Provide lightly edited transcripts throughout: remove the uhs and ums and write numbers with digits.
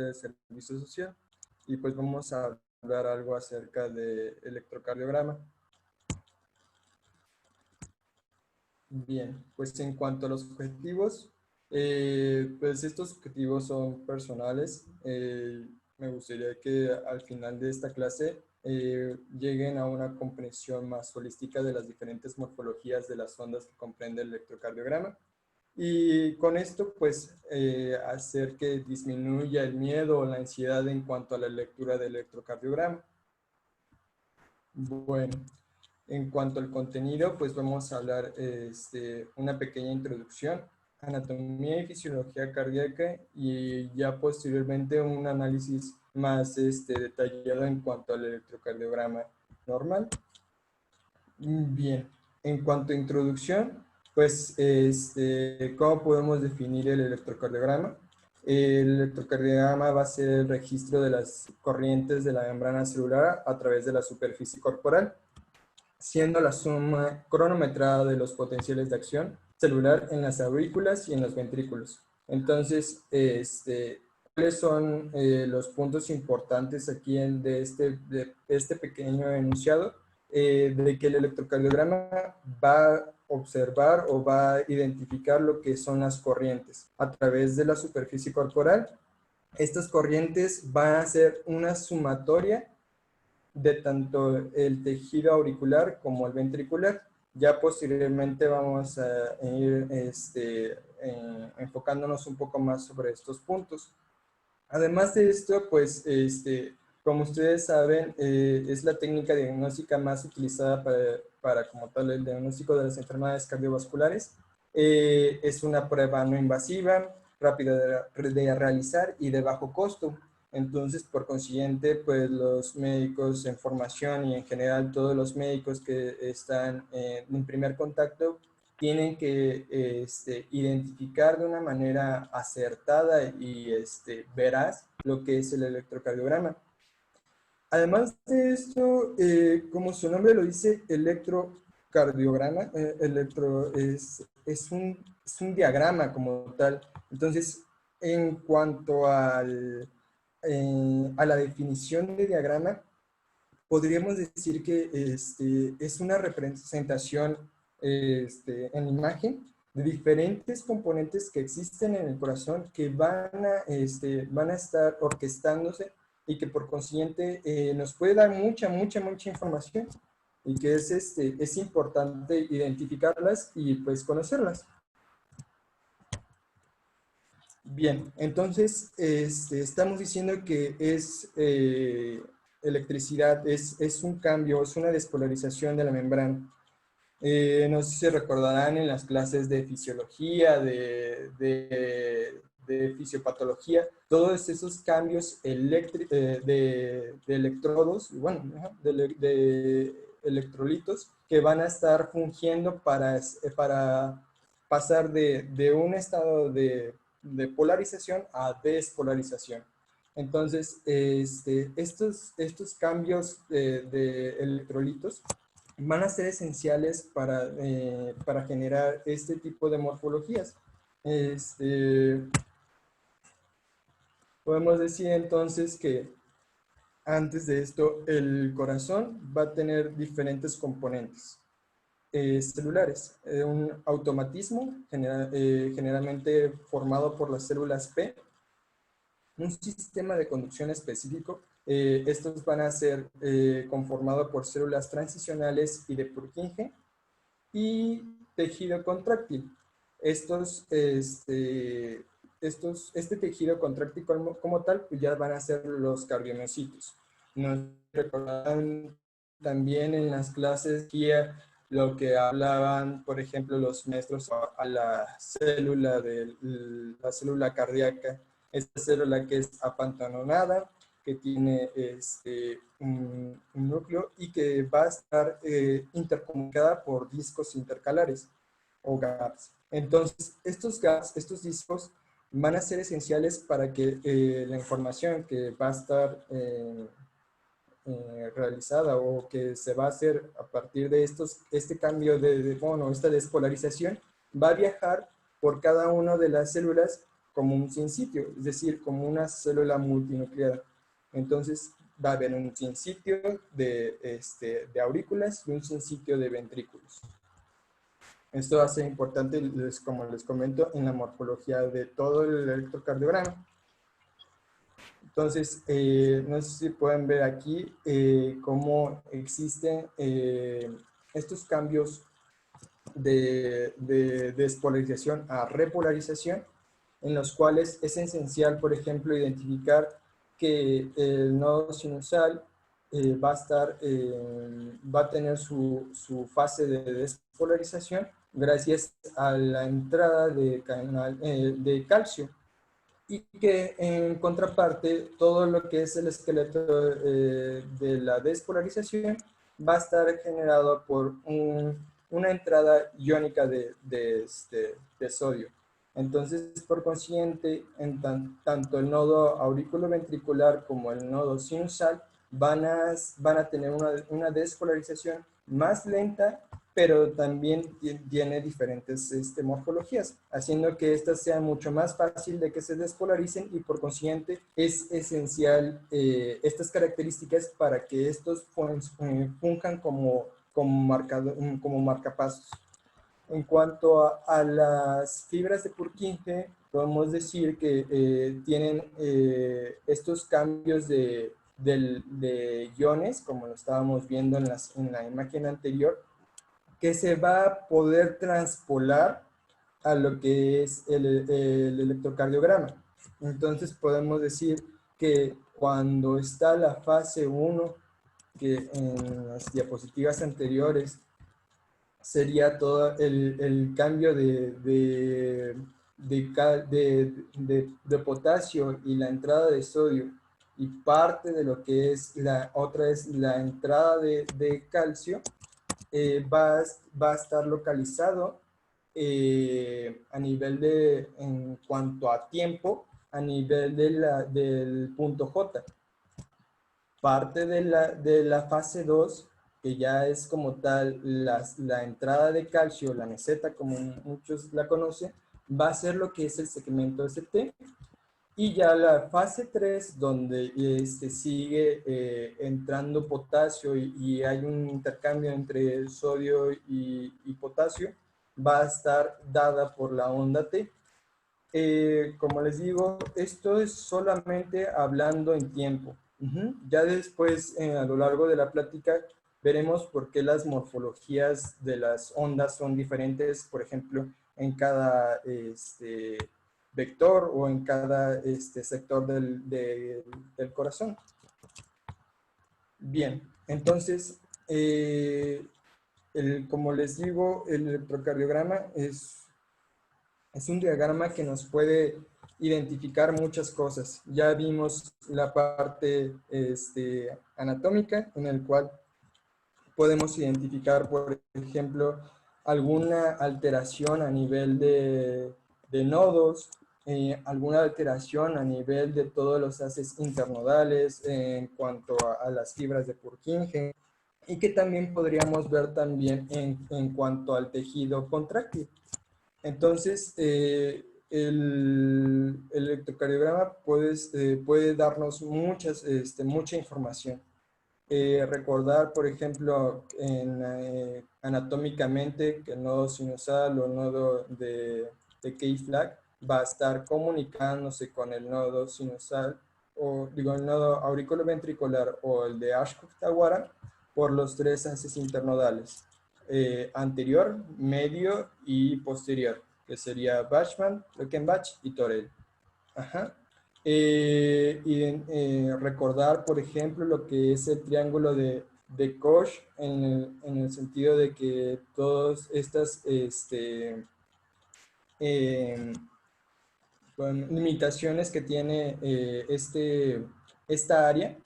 de servicio social y pues vamos a hablar algo acerca de electrocardiograma. Bien, pues en cuanto a los objetivos, pues estos objetivos son personales. Me gustaría que al final de esta clase lleguen a una comprensión más holística de las diferentes morfologías de las ondas que comprende el electrocardiograma. Y con esto, pues, hacer que disminuya el miedo o la ansiedad en cuanto a la lectura del electrocardiograma. Bueno, en cuanto al contenido, pues vamos a hablar una pequeña introducción, anatomía y fisiología cardíaca y ya posteriormente un análisis más detallado en cuanto al electrocardiograma normal. Bien, en cuanto a introducción, pues, ¿cómo podemos definir el electrocardiograma? El electrocardiograma va a ser el registro de las corrientes de la membrana celular a través de la superficie corporal, siendo la suma cronometrada de los potenciales de acción celular en las aurículas y en los ventrículos. Entonces, ¿cuáles son los puntos importantes aquí de este pequeño enunciado? De que el electrocardiograma va a observar o va a identificar lo que son las corrientes a través de la superficie corporal. Estas corrientes van a ser una sumatoria de tanto el tejido auricular como el ventricular. Ya posteriormente vamos a ir enfocándonos un poco más sobre estos puntos. Además de esto, pues, como ustedes saben, es la técnica diagnóstica más utilizada para como tal el diagnóstico de las enfermedades cardiovasculares. Es una prueba no invasiva, rápida de realizar y de bajo costo. Entonces, por consiguiente, pues los médicos en formación y en general todos los médicos que están en primer contacto tienen que identificar de una manera acertada y veraz lo que es el electrocardiograma. Además de esto, como su nombre lo dice, electrocardiograma, es un diagrama como tal. Entonces, en cuanto a la definición de diagrama, podríamos decir que es una representación en imagen de diferentes componentes que existen en el corazón que van a estar orquestándose y que por consiguiente nos puede dar mucha información y que es importante identificarlas y pues conocerlas. Bien, entonces estamos diciendo que es electricidad, es un cambio, es una despolarización de la membrana. No sé si se recordarán en las clases de fisiología, de fisiopatología, todos esos cambios de electrodos, bueno, de electrolitos que van a estar fungiendo para pasar de un estado de polarización a despolarización. Entonces, estos cambios de electrolitos van a ser esenciales para generar este tipo de morfologías. Podemos decir entonces que antes de esto el corazón va a tener diferentes componentes celulares. Un automatismo generalmente formado por las células P, un sistema de conducción específico. Estos van a ser conformados por células transicionales y de Purkinje y tejido contráctil. Este tejido contráctil como tal, pues ya van a ser los cardiomiocitos. Nos recordarán también en las clases guía lo que hablaban, por ejemplo, los maestros a la célula cardíaca, esta célula que es apantanonada, que tiene un núcleo y que va a estar intercomunicada por discos intercalares o gaps. Entonces, estos gaps, estos discos van a ser esenciales para que la información que va a estar realizada o que se va a hacer a partir de este cambio esta despolarización, va a viajar por cada una de las células como un sinsitio, es decir, como una célula multinucleada. Entonces va a haber un sinsitio de aurículas y un sinsitio de ventrículos. Esto va a ser importante, como les comento, en la morfología de todo el electrocardiograma. Entonces, no sé si pueden ver aquí cómo existen estos cambios de despolarización a repolarización, en los cuales es esencial, por ejemplo, identificar que el nodo sinusal va a tener su fase de despolarización gracias a la entrada de calcio, y que en contraparte todo lo que es el esqueleto de la despolarización va a estar generado por una entrada iónica de sodio. Entonces, por consiguiente, tanto el nodo auriculoventricular como el nodo sinusal van a tener una despolarización más lenta, pero también tiene diferentes morfologías, haciendo que estas sean mucho más fácil de que se despolaricen, y por consiguiente es esencial estas características para que estos funjan como marcapasos. En cuanto a las fibras de Purkinje, podemos decir que tienen estos cambios de iones, como lo estábamos viendo en la imagen anterior, que se va a poder transpolar a lo que es el electrocardiograma. Entonces podemos decir que cuando está la fase 1, que en las diapositivas anteriores sería todo el cambio de potasio y la entrada de sodio, y parte de lo que es la otra es la entrada de calcio, va a estar localizado a nivel en cuanto a tiempo, a nivel del punto J. Parte de la fase 2, que ya es como tal la entrada de calcio, la meseta, como muchos la conocen, va a ser lo que es el segmento ST. Y ya la fase 3, donde sigue entrando potasio y hay un intercambio entre sodio y potasio, va a estar dada por la onda T. Como les digo, esto es solamente hablando en tiempo. Ya después, a lo largo de la plática, veremos por qué las morfologías de las ondas son diferentes, por ejemplo, en cada vector o en cada sector del corazón. Bien, entonces, como les digo, el electrocardiograma es un diagrama que nos puede identificar muchas cosas. Ya vimos la parte anatómica, en el cual podemos identificar, por ejemplo, alguna alteración a nivel de nodos, alguna alteración a nivel de todos los haces internodales en cuanto a las fibras de Purkinje, y que también podríamos ver también en cuanto al tejido contráctil. Entonces, el electrocardiograma puede darnos mucha información. Recordar, por ejemplo, anatómicamente, que el nodo sinusal o el nodo de Key-Flag va a estar comunicándose con el nodo sinusal, o digo, el nodo auriculoventricular o el de Ashcroft-Tawara, por los tres haces internodales, anterior, medio y posterior, que sería Bachmann, Luckenbach y Torel. Ajá. Recordar, por ejemplo, lo que es el triángulo de Koch, en el sentido de que todas estas limitaciones que tiene esta área,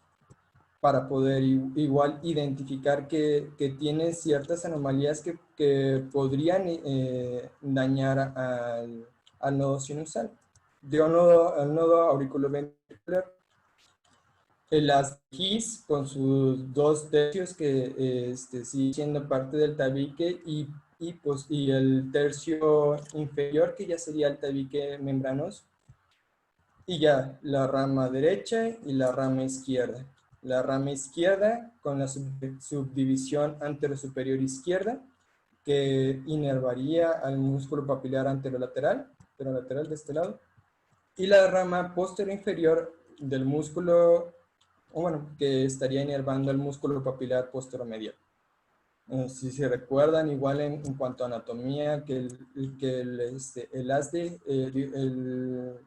para poder igual identificar que tiene ciertas anomalías que podrían dañar al nodo sinusal. Dio al nodo auriculoventricular. Las GIS con sus 2 tercios que sigue siendo parte del tabique, y el tercio inferior, que ya sería el tabique membranoso, y ya la rama derecha y la rama izquierda. La rama izquierda con la subdivisión anterosuperior izquierda, que inervaría al músculo papilar anterolateral de este lado, y la rama posterior inferior del músculo, o bueno, que estaría inervando al músculo papilar posteromedial. Si se recuerdan, igual en cuanto a anatomía,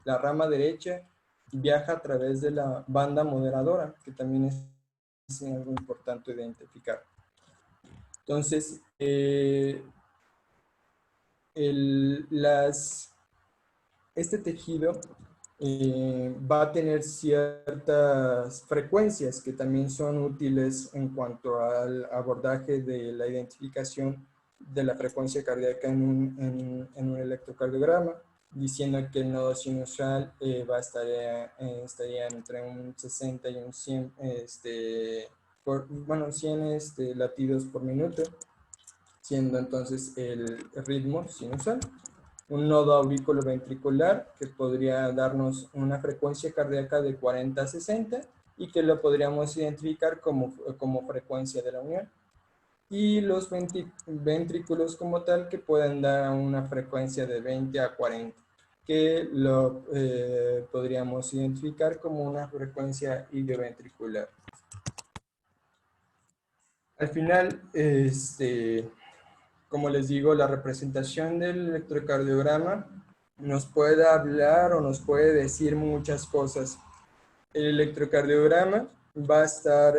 la rama derecha viaja a través de la banda moderadora, que también es algo importante identificar. Entonces, este tejido va a tener ciertas frecuencias que también son útiles en cuanto al abordaje de la identificación de la frecuencia cardíaca en un electrocardiograma, diciendo que el nodo sinusal estaría entre un 60 y un 100, 100 latidos por minuto, siendo entonces el ritmo sinusal. Un nodo aurículo-ventricular que podría darnos una frecuencia cardíaca de 40 a 60 y que lo podríamos identificar como frecuencia de la unión. Y los ventrículos como tal que pueden dar una frecuencia de 20 a 40, que lo podríamos identificar como una frecuencia idioventricular. Al final, como les digo, la representación del electrocardiograma nos puede hablar o nos puede decir muchas cosas. El electrocardiograma va a estar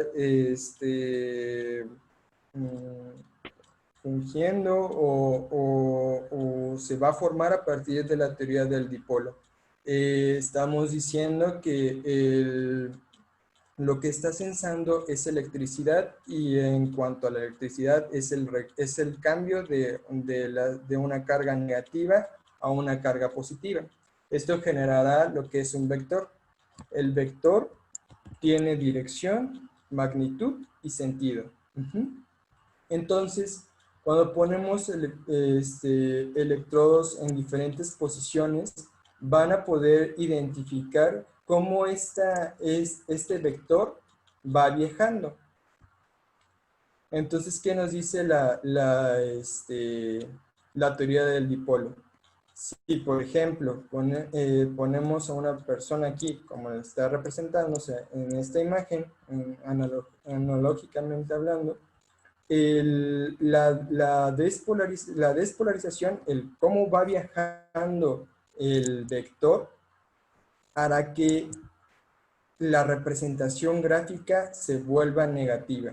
fungiendo o se va a formar a partir de la teoría del dipolo. Estamos diciendo que lo que está sensando es electricidad, y en cuanto a la electricidad es el cambio de una carga negativa a una carga positiva. Esto generará lo que es un vector. El vector tiene dirección, magnitud y sentido. Entonces, cuando ponemos electrodos en diferentes posiciones, van a poder identificar cómo este vector va viajando. Entonces, ¿qué nos dice la teoría del dipolo? Si, por ejemplo, ponemos a una persona aquí, como está representándose en esta imagen, analógicamente hablando, la despolarización, cómo va viajando el vector, hará que la representación gráfica se vuelva negativa.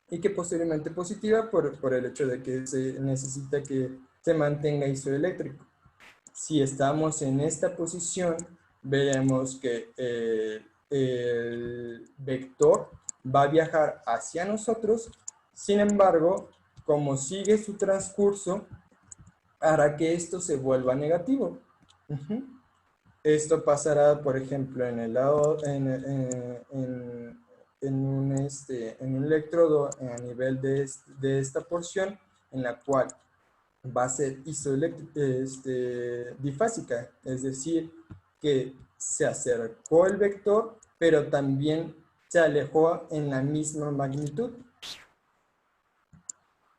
Y que posteriormente positiva por el hecho de que se necesita que se mantenga isoeléctrico. Si estamos en esta posición, veremos que el vector va a viajar hacia nosotros. Sin embargo, como sigue su transcurso, hará que esto se vuelva negativo. Esto pasará, por ejemplo, en el lado, en un electrodo a nivel de esta porción, en la cual va a ser difásica, es decir, que se acercó el vector, pero también se alejó en la misma magnitud.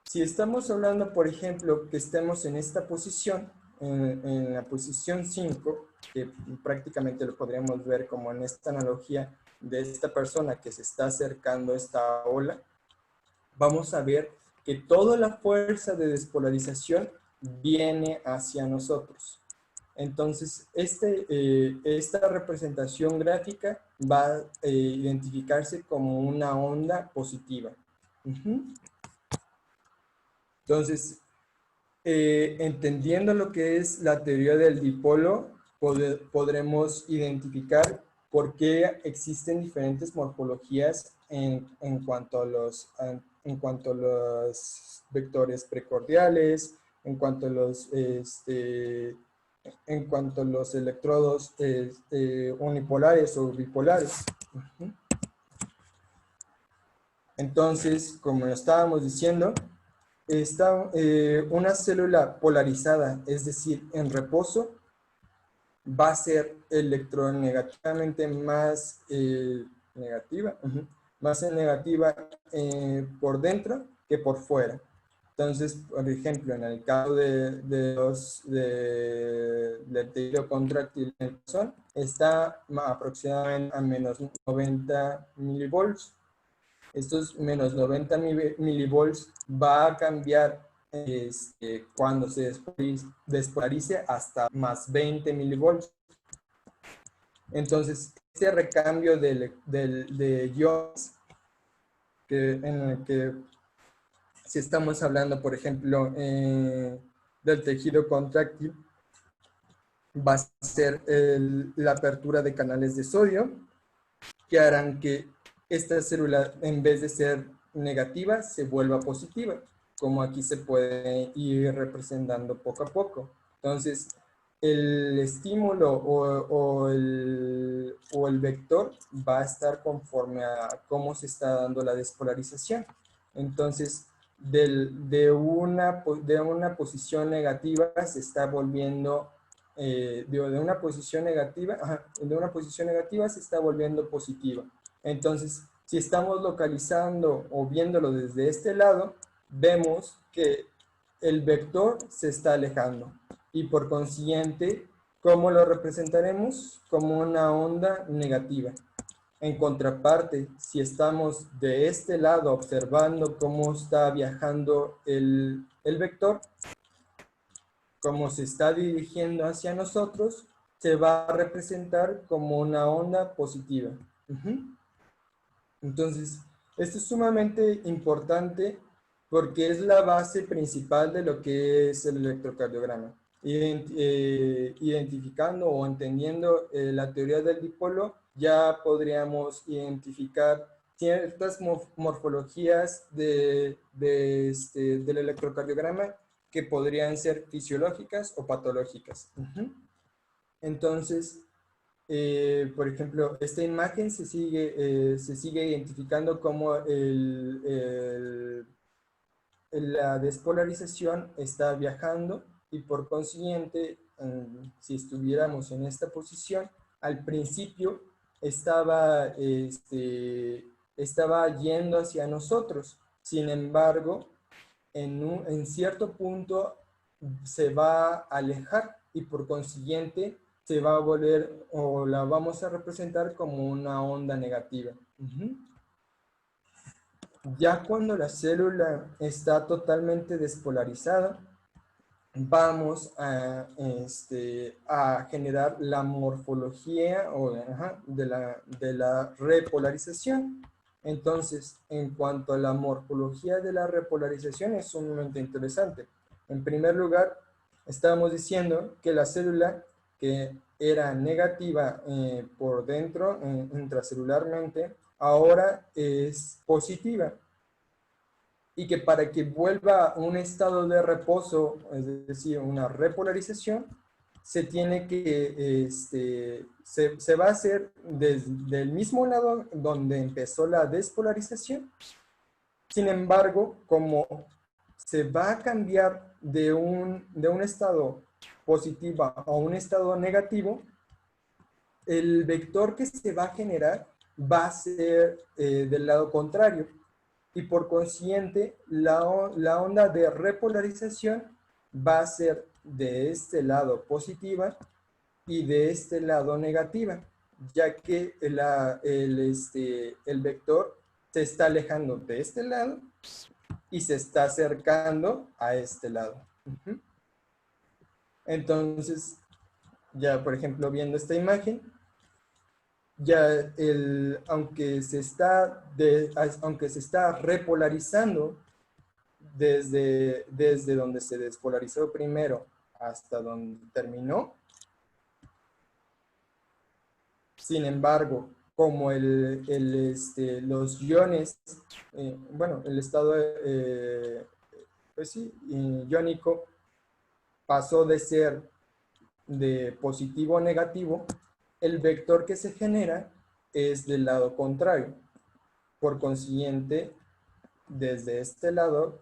Si estamos hablando, por ejemplo, que estemos en esta posición, en la posición 5, que prácticamente lo podríamos ver como en esta analogía de esta persona que se está acercando a esta ola, vamos a ver que toda la fuerza de despolarización viene hacia nosotros. Entonces, esta representación gráfica va a identificarse como una onda positiva. Entonces, entendiendo lo que es la teoría del dipolo, podremos identificar por qué existen diferentes morfologías en cuanto a los vectores precordiales, en cuanto a los electrodos unipolares o bipolares. Entonces, como lo estábamos diciendo, una célula polarizada, es decir, en reposo, va a ser electronegativamente más negativa, más negativa por dentro que por fuera. Entonces, por ejemplo, en el caso del tejido contráctil en el corazón, está aproximadamente a menos 90 milivolts. Estos menos 90 milivolts va a cambiar cuando se despolarice hasta más 20 milivolts. Entonces, este recambio de iones, en el que si estamos hablando, por ejemplo, del tejido contráctil, va a ser la apertura de canales de sodio, que harán que esta célula, en vez de ser negativa, se vuelva positiva, como aquí se puede ir representando poco a poco. Entonces, el estímulo o el vector va a estar conforme a cómo se está dando la despolarización. Entonces, de una posición negativa se está volviendo, de una posición negativa, de una posición negativa se está volviendo positiva. Entonces, si estamos localizando o viéndolo desde este lado, vemos que el vector se está alejando y por consiguiente, ¿cómo lo representaremos? Como una onda negativa. En contraparte, si estamos de este lado observando cómo está viajando el vector, cómo se está dirigiendo hacia nosotros, se va a representar como una onda positiva. Entonces, esto es sumamente importante porque es la base principal de lo que es el electrocardiograma. Identificando o entendiendo la teoría del dipolo, ya podríamos identificar ciertas morfologías del electrocardiograma que podrían ser fisiológicas o patológicas. Entonces, por ejemplo, esta imagen se sigue identificando como la despolarización está viajando y por consiguiente, si estuviéramos en esta posición, al principio estaba yendo hacia nosotros. Sin embargo, en cierto punto se va a alejar y por consiguiente se va a volver o la vamos a representar como una onda negativa. Ya cuando la célula está totalmente despolarizada, vamos a generar la morfología de la repolarización. Entonces, en cuanto a la morfología de la repolarización, es sumamente interesante. En primer lugar, estábamos diciendo que la célula que era negativa por dentro, intracelularmente, ahora es positiva. Y que para que vuelva a un estado de reposo, es decir, una repolarización, se tiene que, se va a hacer desde el mismo lado donde empezó la despolarización. Sin embargo, como se va a cambiar de un estado positivo a un estado negativo, el vector que se va a generar va a ser del lado contrario. Y por consiguiente, la onda de repolarización va a ser de este lado positiva y de este lado negativa, ya que el vector se está alejando de este lado y se está acercando a este lado. Entonces, ya por ejemplo, viendo esta imagen, ya aunque se está repolarizando desde donde se despolarizó primero hasta donde terminó, sin embargo, como los iones, bueno, el estado pues sí, iónico pasó de ser de positivo a negativo, el vector que se genera es del lado contrario. Por consiguiente, desde este lado,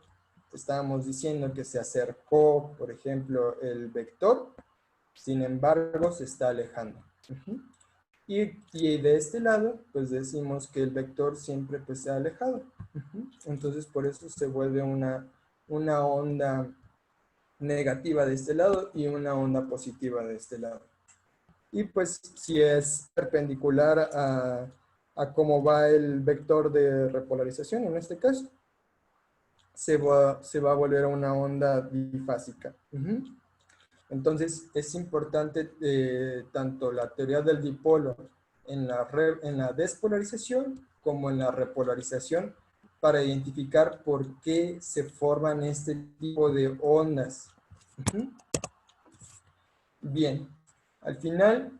estábamos diciendo que se acercó, por ejemplo, el vector sin embargo se está alejando. Y de este lado, pues decimos que el vector siempre pues se ha alejado. Entonces por eso se vuelve una onda negativa de este lado y una onda positiva de este lado. Y pues si es perpendicular a cómo va el vector de repolarización, en este caso, se va a volver una onda bifásica. Entonces es importante tanto la teoría del dipolo en la despolarización como en la repolarización para identificar por qué se forman este tipo de ondas. Bien, al final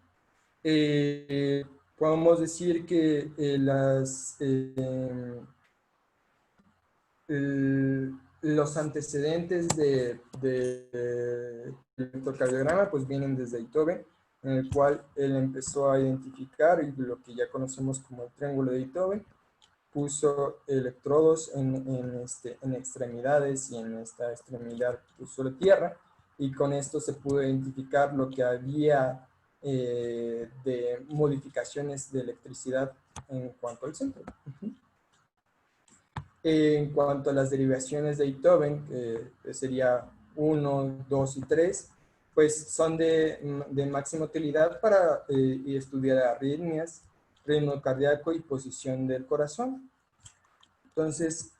podemos decir que los antecedentes del electrocardiograma pues vienen desde Einthoven, en el cual él empezó a identificar lo que ya conocemos como el triángulo de Einthoven, puso electrodos en extremidades y en esta extremidad puso la tierra, y con esto se pudo identificar lo que había de modificaciones de electricidad en cuanto al centro. En cuanto a las derivaciones de Einthoven, que sería 1, 2 y 3, pues son de máxima utilidad para estudiar arritmias, ritmo cardíaco y posición del corazón. Entonces,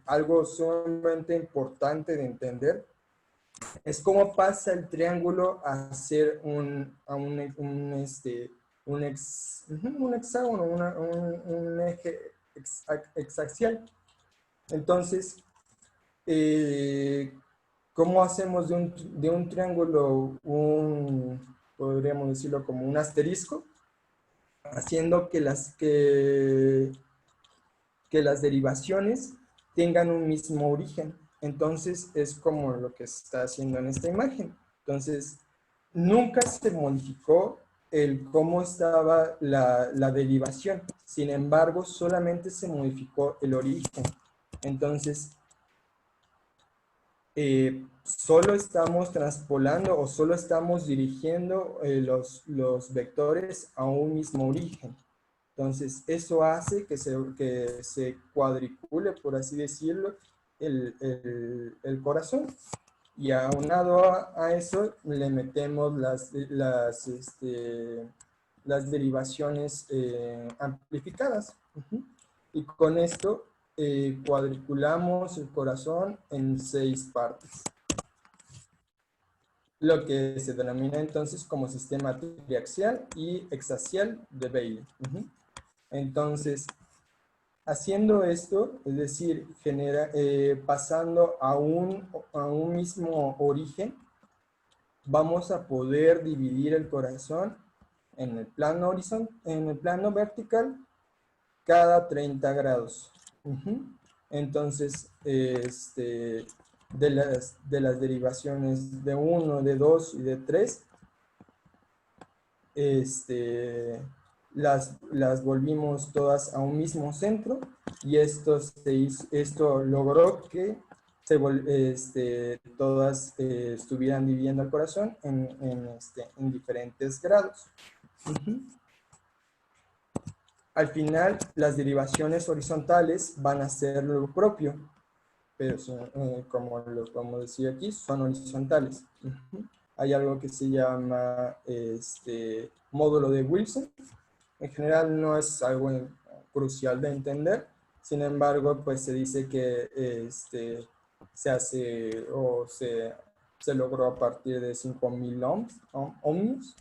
algo sumamente importante de entender es cómo pasa el triángulo a ser un hexágono, un eje hexaxial. Entonces, ¿cómo hacemos de un triángulo podríamos decirlo como un asterisco? Haciendo que las derivaciones tengan un mismo origen. Entonces, es como lo que se está haciendo en esta imagen. Entonces, nunca se modificó el cómo estaba la derivación. Sin embargo, solamente se modificó el origen. Entonces, solo estamos transpolando o solo estamos dirigiendo los vectores a un mismo origen. Entonces, eso hace que se cuadricule, por así decirlo, el corazón. Y aunado a eso, le metemos las derivaciones amplificadas. Y con esto cuadriculamos el corazón en 6 partes. Lo que se denomina entonces como sistema triaxial y hexaxial de Bailey. Entonces, haciendo esto, es decir, pasando a un mismo origen, vamos a poder dividir el corazón en el plano vertical cada 30 grados. Entonces, de las derivaciones de 1, de 2 y de 3, las volvimos todas a un mismo centro, y esto logró que todas estuvieran dividiendo el corazón en diferentes grados. Al final, las derivaciones horizontales van a ser lo propio, pero como lo podemos decir aquí, son horizontales. Hay algo que se llama módulo de Wilson. En general no es algo crucial de entender, sin embargo, pues se dice que se hace o se logró a partir de 5.000 ohmios.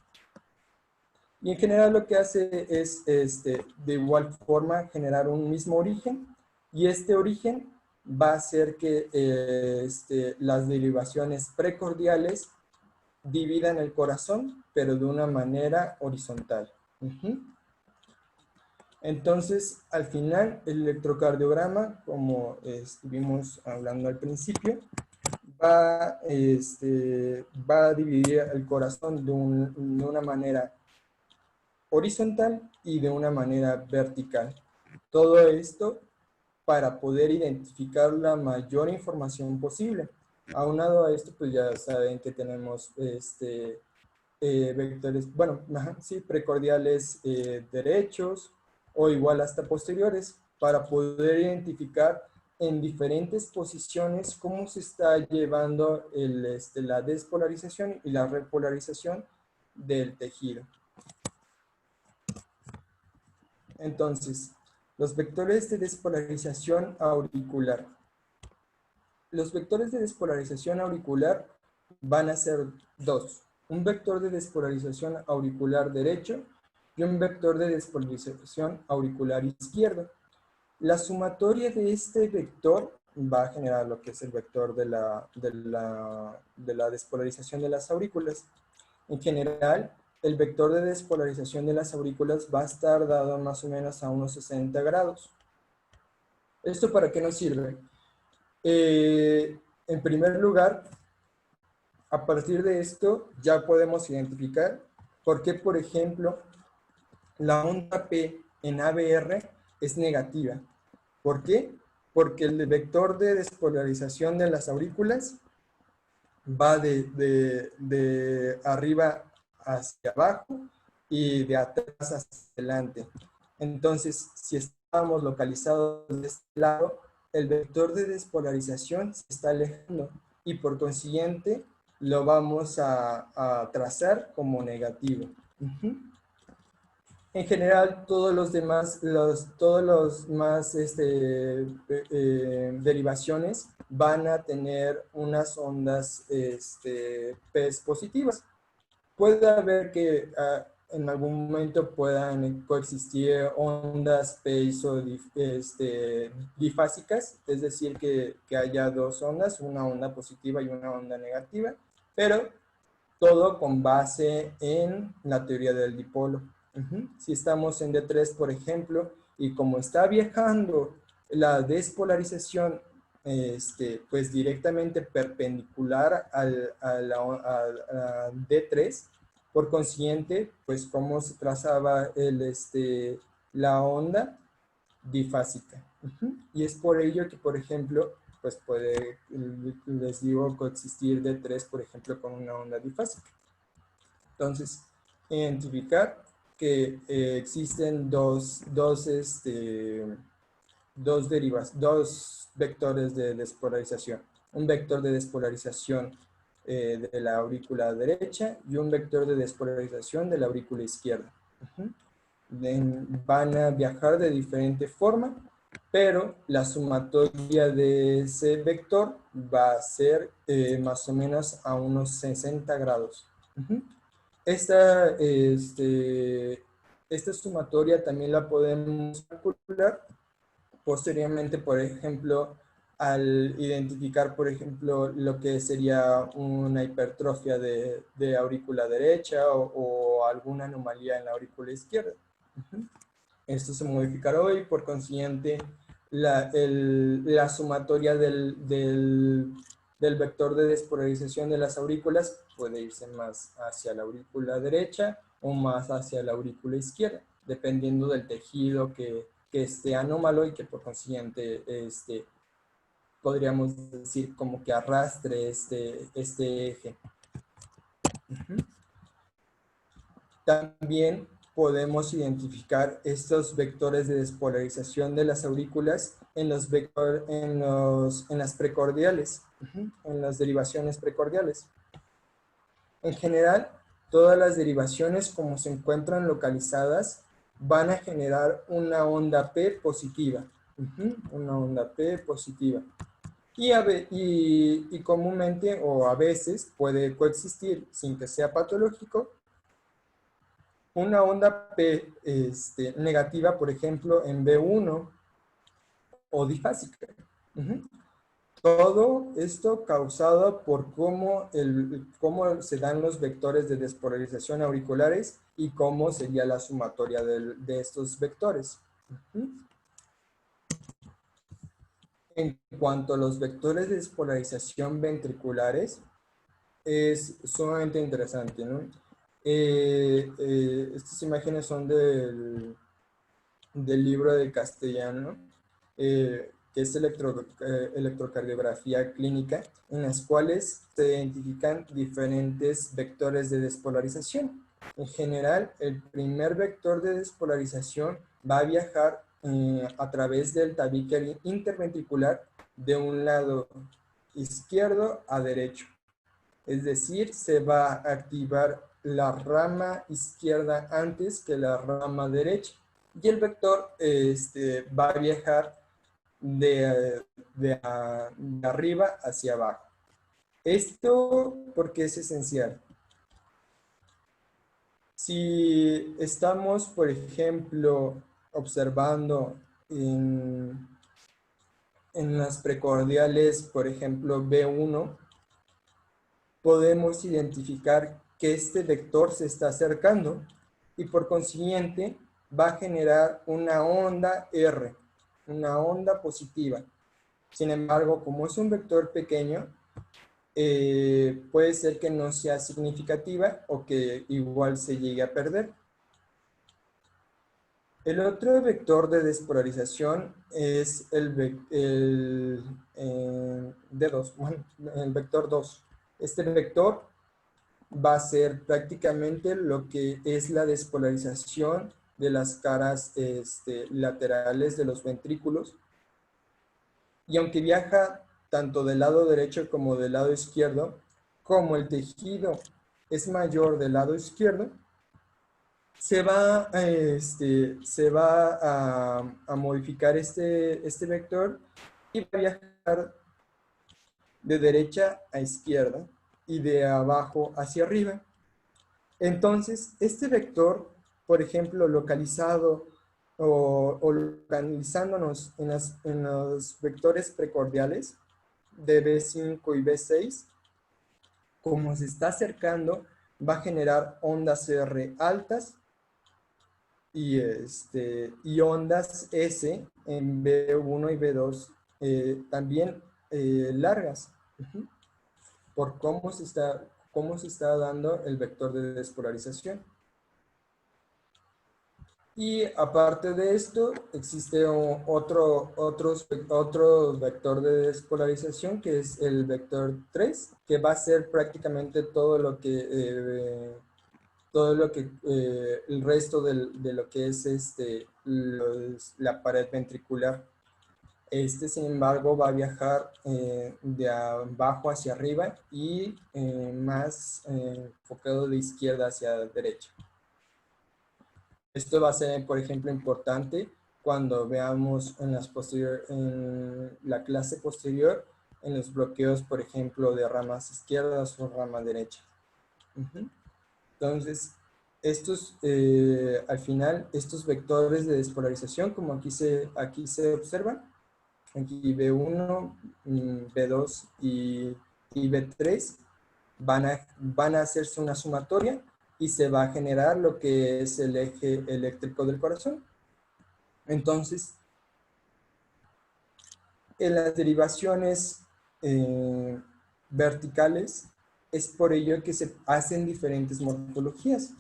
Y en general lo que hace es, de igual forma, generar un mismo origen, y este origen va a hacer que las derivaciones precordiales dividan el corazón, pero de una manera horizontal. Entonces, al final, el electrocardiograma, como estuvimos hablando al principio, va a dividir el corazón de una manera horizontal y de una manera vertical. Todo esto para poder identificar la mayor información posible. Aunado a esto, pues ya saben que tenemos vectores, bueno, sí, precordiales derechos o igual hasta posteriores para poder identificar en diferentes posiciones cómo se está llevando la despolarización y la repolarización del tejido. Entonces, los vectores de despolarización auricular. Los vectores de despolarización auricular van a ser dos. Un vector de despolarización auricular derecho y un vector de despolarización auricular izquierdo. La sumatoria de este vector va a generar lo que es el vector de la despolarización de las aurículas. En general, el vector de despolarización de las aurículas va a estar dado más o menos a unos 60 grados. ¿Esto para qué nos sirve? En primer lugar, a partir de esto ya podemos identificar por qué, por ejemplo, la onda P en ABR es negativa. ¿Por qué? Porque el vector de despolarización de las aurículas va de arriba hacia abajo y de atrás hacia adelante. Entonces, si estamos localizados de este lado, el vector de despolarización se está alejando y por consiguiente lo vamos a trazar como negativo. En general, todos los demás, derivaciones van a tener unas ondas P positivas. Puede haber que en algún momento puedan coexistir ondas P iso difásicas, es decir, que haya dos ondas, una onda positiva y una onda negativa, pero todo con base en la teoría del dipolo. Si estamos en D3, por ejemplo, y como está viajando la despolarización pues directamente perpendicular a D3, por consiguiente, pues cómo se trazaba la onda difásica. Y es por ello que, por ejemplo, pues puede, les digo, coexistir D3, por ejemplo, con una onda difásica. Entonces, identificar que existen dos vectores de despolarización. Un vector de despolarización de la aurícula derecha y un vector de despolarización de la aurícula izquierda. Van a viajar de diferente forma, pero la sumatoria de ese vector va a ser más o menos a unos 60 grados. Esta sumatoria también la podemos calcular posteriormente, por ejemplo, al identificar, por ejemplo, lo que sería una hipertrofia de aurícula derecha o alguna anomalía en la aurícula izquierda. Esto se modificará hoy, por consiguiente, la sumatoria del vector de despolarización de las aurículas puede irse más hacia la aurícula derecha o más hacia la aurícula izquierda, dependiendo del tejido que esté anómalo y que por consiguiente podríamos decir como que arrastre este eje. También podemos identificar estos vectores de despolarización de las aurículas en las precordiales, en las derivaciones precordiales. En general, todas las derivaciones como se encuentran localizadas van a generar una onda P positiva. Una onda P positiva. Y comúnmente o a veces puede coexistir sin que sea patológico una onda P negativa, por ejemplo, en B1 o difásica. Todo esto causado por cómo se dan los vectores de despolarización auriculares y cómo sería la sumatoria de estos vectores. En cuanto a los vectores de despolarización ventriculares, es sumamente interesante, ¿no? Estas imágenes son del libro de castellano, que es electrocardiografía clínica, en las cuales se identifican diferentes vectores de despolarización. En general, el primer vector de despolarización va a viajar a través del tabique interventricular de un lado izquierdo a derecho. Es decir, se va a activar la rama izquierda antes que la rama derecha. Y el vector va a viajar de arriba hacia abajo. Esto porque es esencial. Si estamos, por ejemplo, observando en las precordiales, por ejemplo, B1, podemos identificar que este vector se está acercando y por consiguiente va a generar una onda R, una onda positiva. Sin embargo, como es un vector pequeño, puede ser que no sea significativa o que igual se llegue a perder. El otro vector de despolarización es el D2, bueno, el vector 2. Este vector va a ser prácticamente lo que es la despolarización de las caras laterales de los ventrículos. Y aunque viaja tanto del lado derecho como del lado izquierdo, como el tejido es mayor del lado izquierdo, se va a modificar este vector y va a viajar de derecha a izquierda y de abajo hacia arriba. Entonces, este vector, por ejemplo, localizado o localizándonos en los vectores precordiales de B5 y B6, como se está acercando, va a generar ondas R altas y ondas S en B1 y B2 también largas, por cómo se está dando el vector de despolarización. Y aparte de esto, existe otro vector de despolarización, que es el vector 3, que va a ser prácticamente todo lo que el resto de lo que es la pared ventricular. Sin embargo, va a viajar de abajo hacia arriba y más enfocado de izquierda hacia derecha. Esto va a ser, por ejemplo, importante cuando veamos en la clase posterior, en los bloqueos, por ejemplo, de ramas izquierdas o rama derecha. Entonces, al final, estos vectores de despolarización, como aquí se observan, aquí B1, B2 y B3, van a hacerse una sumatoria y se va a generar lo que es el eje eléctrico del corazón. Entonces, en las derivaciones verticales, es por ello que se hacen diferentes morfologías.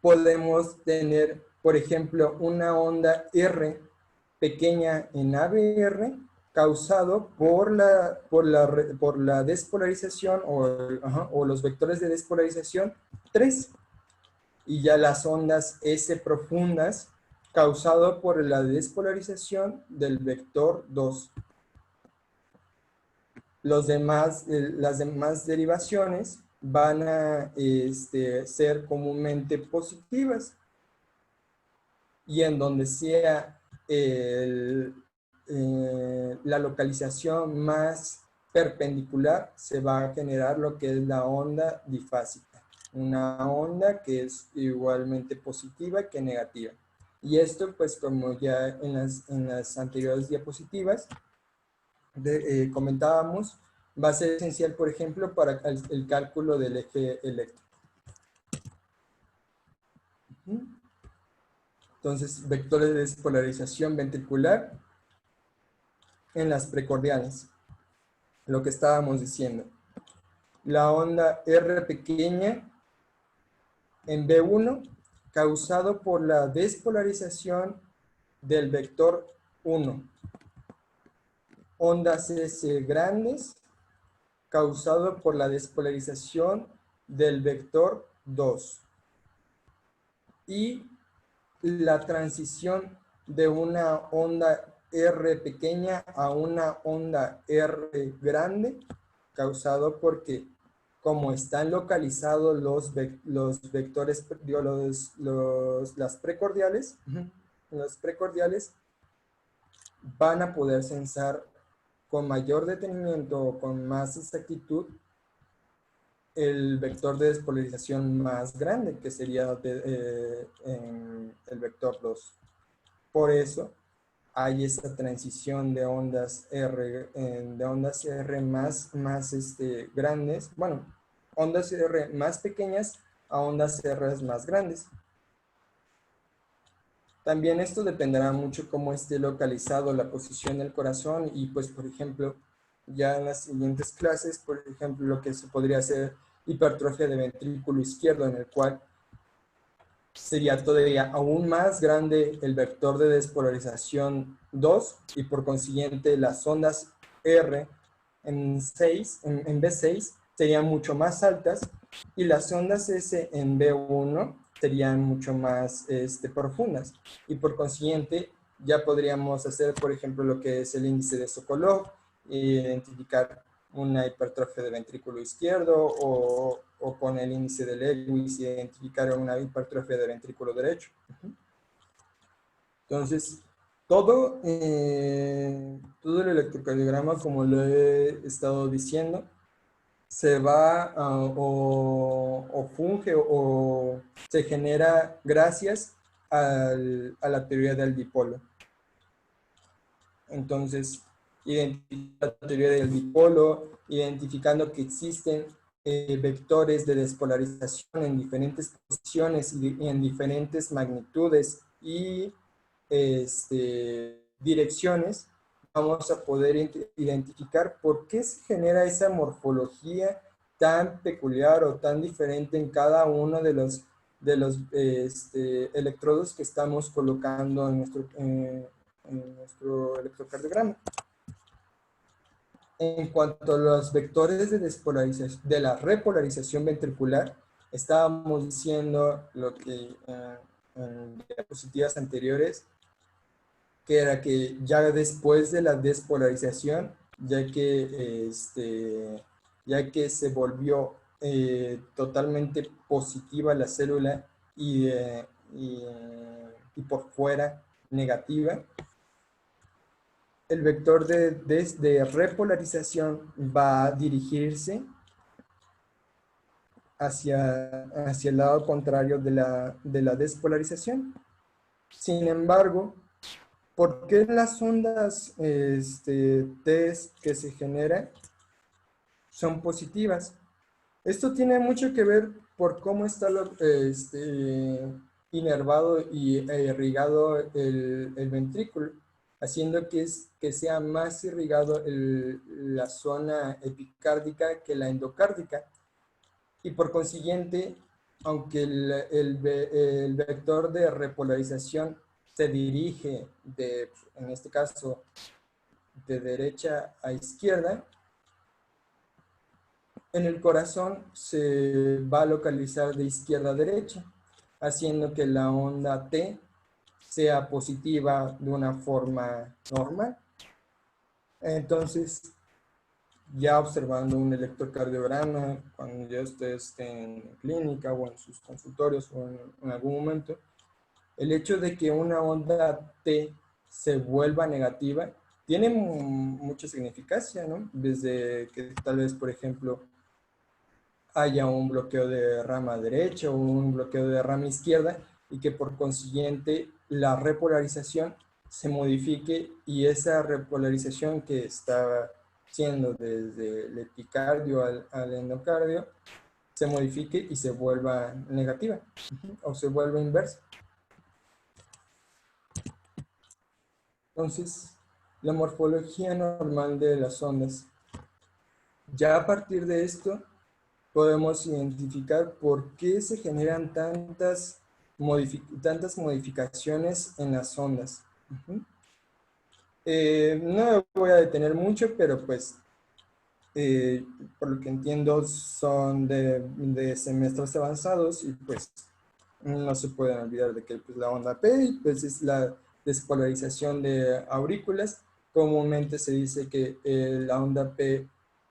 Podemos tener, por ejemplo, una onda R pequeña en ABR causado por la despolarización o los vectores de despolarización 3. Y ya las ondas S profundas causado por la despolarización del vector 2. Las demás derivaciones van a ser comúnmente positivas. Y en donde sea la localización más perpendicular, se va a generar lo que es la onda difásica. Una onda que es igualmente positiva que negativa. Y esto, pues como ya en las anteriores diapositivas comentábamos, va a ser esencial, por ejemplo, para el cálculo del eje eléctrico. Entonces, vectores de despolarización ventricular en las precordiales. Lo que estábamos diciendo. La onda R pequeña en B1 causado por la despolarización del vector 1. ondas S grandes causado por la despolarización del vector 2 y la transición de una onda R pequeña a una onda R grande causado porque como están localizados los vectores, las precordiales, los precordiales van a poder censar con mayor detenimiento o con más exactitud el vector de despolarización más grande, que sería el vector 2. Por eso hay esa transición de ondas R, más grandes, bueno, ondas R más pequeñas a ondas R más grandes. También esto dependerá mucho cómo esté localizado la posición del corazón y pues por ejemplo ya en las siguientes clases, por ejemplo lo que se podría hacer hipertrofia de ventrículo izquierdo, en el cual sería todavía aún más grande el vector de despolarización 2 y por consiguiente las ondas R en B6 serían mucho más altas y las ondas S en B1 serían mucho más profundas y por consiguiente ya podríamos hacer por ejemplo lo que es el índice de Sokolov e identificar una hipertrofia de ventrículo izquierdo o con el índice de Lewis identificar una hipertrofia de ventrículo derecho. Entonces, todo el electrocardiograma, como lo he estado diciendo, se va o funge o se genera gracias a la teoría del dipolo. Entonces, identificar la teoría del dipolo, identificando que existen vectores de despolarización en diferentes posiciones y en diferentes magnitudes y direcciones, vamos a poder identificar por qué se genera esa morfología tan peculiar o tan diferente en cada uno de los electrodos que estamos colocando en nuestro electrocardiograma. En cuanto a los vectores de despolarización, de la repolarización ventricular, estábamos diciendo lo que en diapositivas anteriores, que era que ya después de la despolarización, ya que se volvió totalmente positiva la célula y por fuera negativa, el vector de repolarización va a dirigirse hacia el lado contrario de la despolarización. Sin embargo, ¿por qué las ondas T que se generan son positivas? Esto tiene mucho que ver por cómo está inervado e irrigado el ventrículo, haciendo que sea más irrigado la zona epicárdica que la endocárdica. Y por consiguiente, aunque el vector de repolarización se dirige, en este caso, de derecha a izquierda, en el corazón se va a localizar de izquierda a derecha, haciendo que la onda T sea positiva de una forma normal. Entonces, ya observando un electrocardiograma, cuando ya ustedes estén en clínica o en sus consultorios o en algún momento, el hecho de que una onda T se vuelva negativa tiene mucha significancia, ¿no? Desde que tal vez, por ejemplo, haya un bloqueo de rama derecha o un bloqueo de rama izquierda y que por consiguiente la repolarización se modifique y esa repolarización que está siendo desde el epicardio al endocardio se modifique y se vuelva negativa o se vuelva inversa. Entonces, la morfología normal de las ondas. Ya a partir de esto, podemos identificar por qué se generan tantas modificaciones en las ondas. No me voy a detener mucho, pero pues por lo que entiendo son de semestres avanzados y pues no se pueden olvidar de que pues, la onda P pues, es la despolarización de aurículas. Comúnmente se dice que la onda P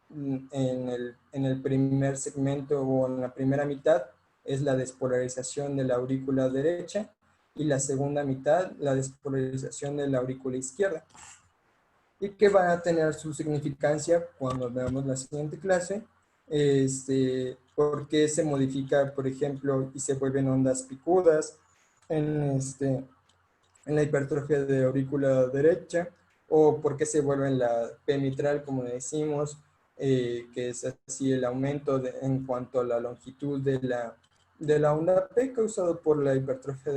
en el primer segmento o en la primera mitad es la despolarización de la aurícula derecha y la segunda mitad la despolarización de la aurícula izquierda, y que van a tener su significancia cuando veamos la siguiente clase, porque se modifica, por ejemplo, y se vuelven ondas picudas en la hipertrofia de aurícula derecha, o porque se vuelven la P mitral, como decimos, que es así el aumento en cuanto a la longitud de la onda P causado por la hipertrofia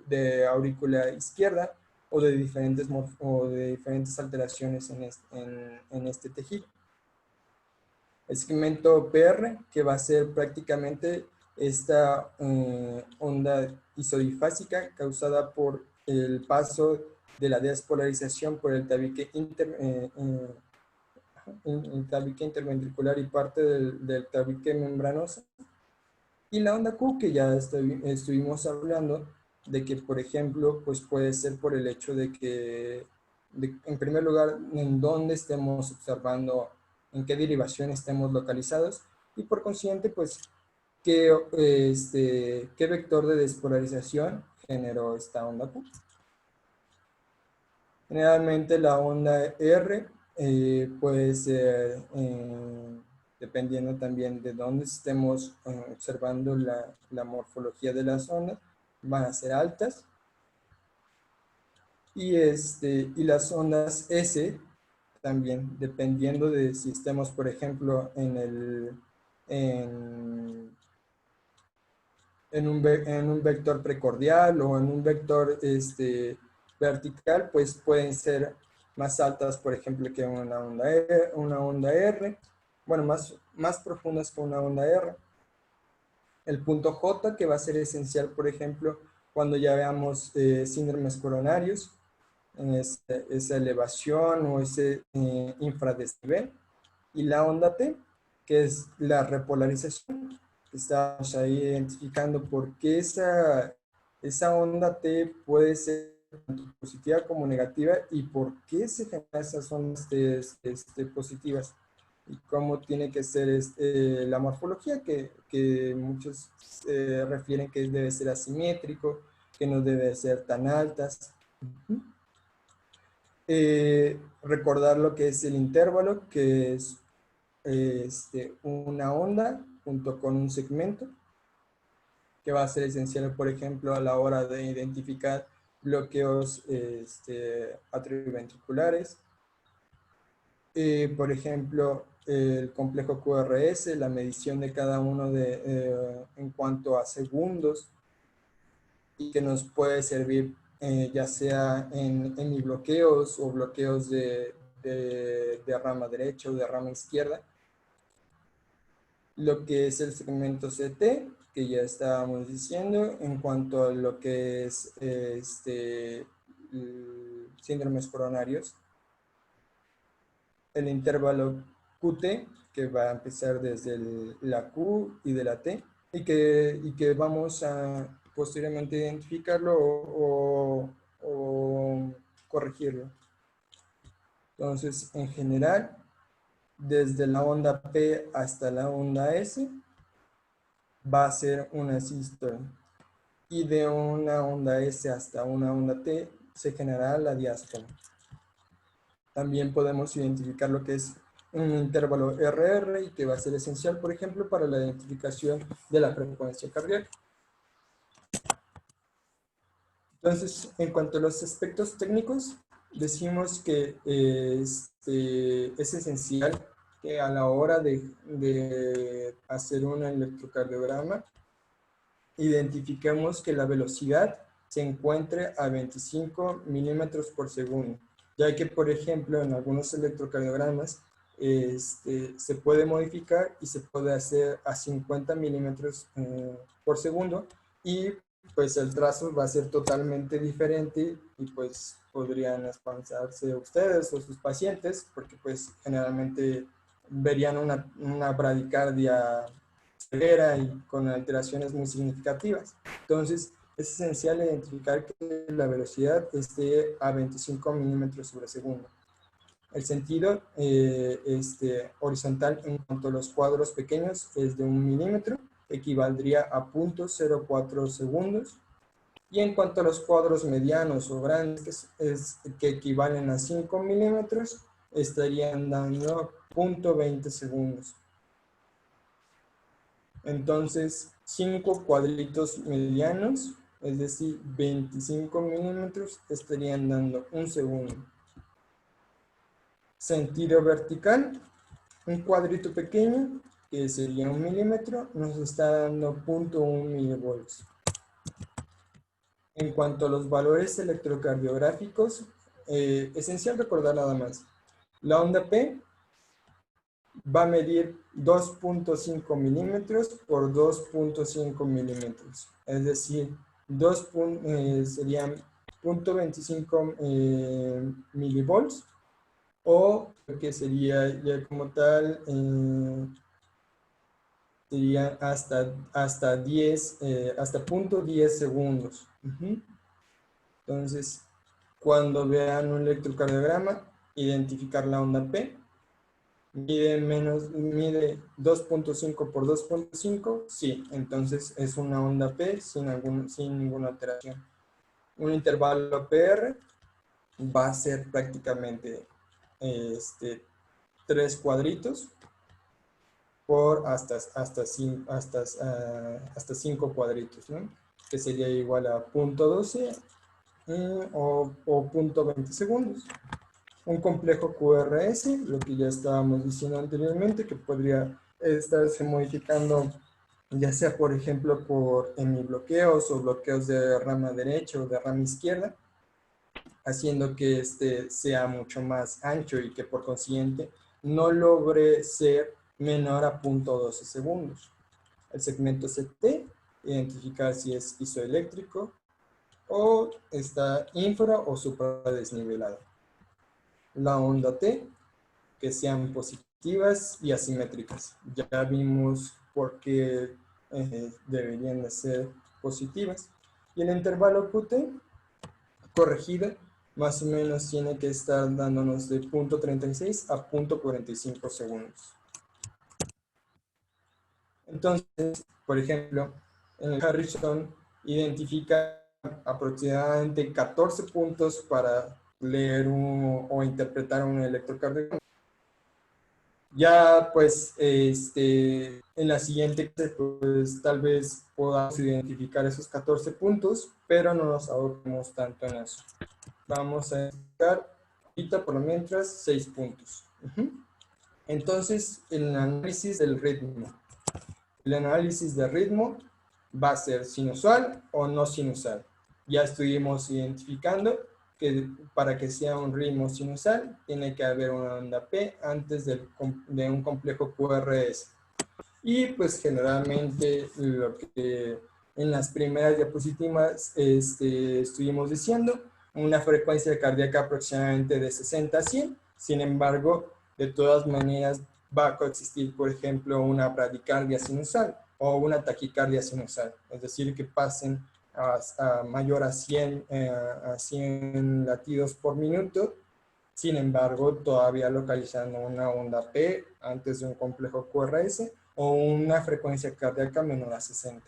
de aurícula izquierda, o de diferentes alteraciones en este tejido. El segmento PR, que va a ser prácticamente esta onda isodifásica causada por el paso de la despolarización por el tabique, el tabique interventricular y parte del tabique membranoso. Y la onda Q, que ya estuvimos hablando, de que, por ejemplo, pues puede ser por el hecho de que, en primer lugar, en dónde estemos observando, en qué derivación estemos localizados, y por consiguiente, pues, qué vector de despolarización generó esta onda Q. Generalmente la onda R puede ser, dependiendo también de dónde estemos observando la morfología de las ondas, van a ser altas. Y las ondas S también, dependiendo de si estemos, por ejemplo, en un vector precordial o en un vector vertical, pues pueden ser más altas, por ejemplo, que una onda R, bueno, más profundas que una onda R. El punto J, que va a ser esencial, por ejemplo, cuando ya veamos síndromes coronarios, en esa elevación o ese infradesnivel. Y la onda T, que es la repolarización. Estamos ahí identificando por qué esa onda T puede ser tanto positiva como negativa y por qué se generan esas ondas T positivas y cómo tiene que ser la morfología, que muchos refieren que debe ser asimétrico, que no debe ser tan altas. Recordar lo que es el intervalo, que es una onda junto con un segmento, que va a ser esencial, por ejemplo, a la hora de identificar bloqueos atrioventriculares. Por ejemplo, el complejo QRS, la medición de cada uno en cuanto a segundos, y que nos puede servir ya sea en bloqueos o bloqueos de rama derecha o de rama izquierda. Lo que es el segmento CT, que ya estábamos diciendo, en cuanto a lo que es síndromes coronarios. El intervalo QT, que va a empezar desde la Q y de la T, y que vamos a posteriormente identificarlo o corregirlo. Entonces, en general, desde la onda P hasta la onda S, va a ser una sístole. Y de una onda S hasta una onda T se generará la diástole. También podemos identificar lo que es un intervalo RR y que va a ser esencial, por ejemplo, para la identificación de la frecuencia cardíaca. Entonces, en cuanto a los aspectos técnicos, decimos que es esencial que a la hora de hacer un electrocardiograma, identifiquemos que la velocidad se encuentre a 25 milímetros por segundo, ya que, por ejemplo, en algunos electrocardiogramas se puede modificar y se puede hacer a 50 milímetros por segundo, y pues el trazo va a ser totalmente diferente y pues podrían espantarse ustedes o sus pacientes porque pues generalmente verían una bradicardia severa y con alteraciones muy significativas. Entonces es esencial identificar que la velocidad esté a 25 milímetros sobre segundo. El sentido horizontal en cuanto a los cuadros pequeños es de 1 milímetro, equivaldría a 0.04 segundos. Y en cuanto a los cuadros medianos o grandes, que equivalen a 5 milímetros, estarían dando 0.20 segundos. Entonces, 5 cuadritos medianos, es decir, 25 milímetros, estarían dando 1 segundo. Sentido vertical, un cuadrito pequeño, que sería 1 milímetro, nos está dando 0.1 milivolts. En cuanto a los valores electrocardiográficos, esencial recordar nada más. La onda P va a medir 2.5 milímetros por 2.5 milímetros. Es decir, serían 0.25 milivolts o que sería ya como tal, sería hasta 10, hasta 0.10 segundos. Entonces, cuando vean un electrocardiograma, identificar la onda P, mide 2.5 por 2.5, sí, entonces es una onda P sin ninguna alteración. Un intervalo PR va a ser prácticamente 3 cuadritos por hasta 5 cuadritos, ¿no? Que sería igual a 0.12 o 0.20 segundos. Un complejo QRS, lo que ya estábamos diciendo anteriormente, que podría estarse modificando ya sea por ejemplo por hemibloqueos o bloqueos de rama derecha o de rama izquierda, haciendo que este sea mucho más ancho y que por consiguiente no logre ser menor a 0.12 segundos. El segmento CT, identificar si es isoeléctrico o está infra o supradesnivelado. La onda T, que sean positivas y asimétricas. Ya vimos por qué deberían de ser positivas. Y el intervalo QT, corregido, más o menos tiene que estar dándonos de 0.36 a 0.45 segundos. Entonces, por ejemplo, en el Harrison identifica aproximadamente 14 puntos para leer o interpretar un electrocardiograma. Ya pues en la siguiente clase pues tal vez podamos identificar esos 14 puntos, pero no nos ahorremos tanto en eso. Vamos a identificar ahorita por lo mientras 6 puntos. Entonces, el análisis del ritmo. El análisis de ritmo va a ser sinusal o no sinusal. Ya estuvimos identificando que para que sea un ritmo sinusal tiene que haber una onda P antes de un complejo QRS. Y pues generalmente lo que en las primeras diapositivas estuvimos diciendo, una frecuencia cardíaca aproximadamente de 60 a 100. Sin embargo, de todas maneras va a coexistir, por ejemplo, una bradicardia sinusal o una taquicardia sinusal. Es decir, que pasen a mayor a 100 latidos por minuto. Sin embargo, todavía localizando una onda P antes de un complejo QRS o una frecuencia cardíaca menor a 60.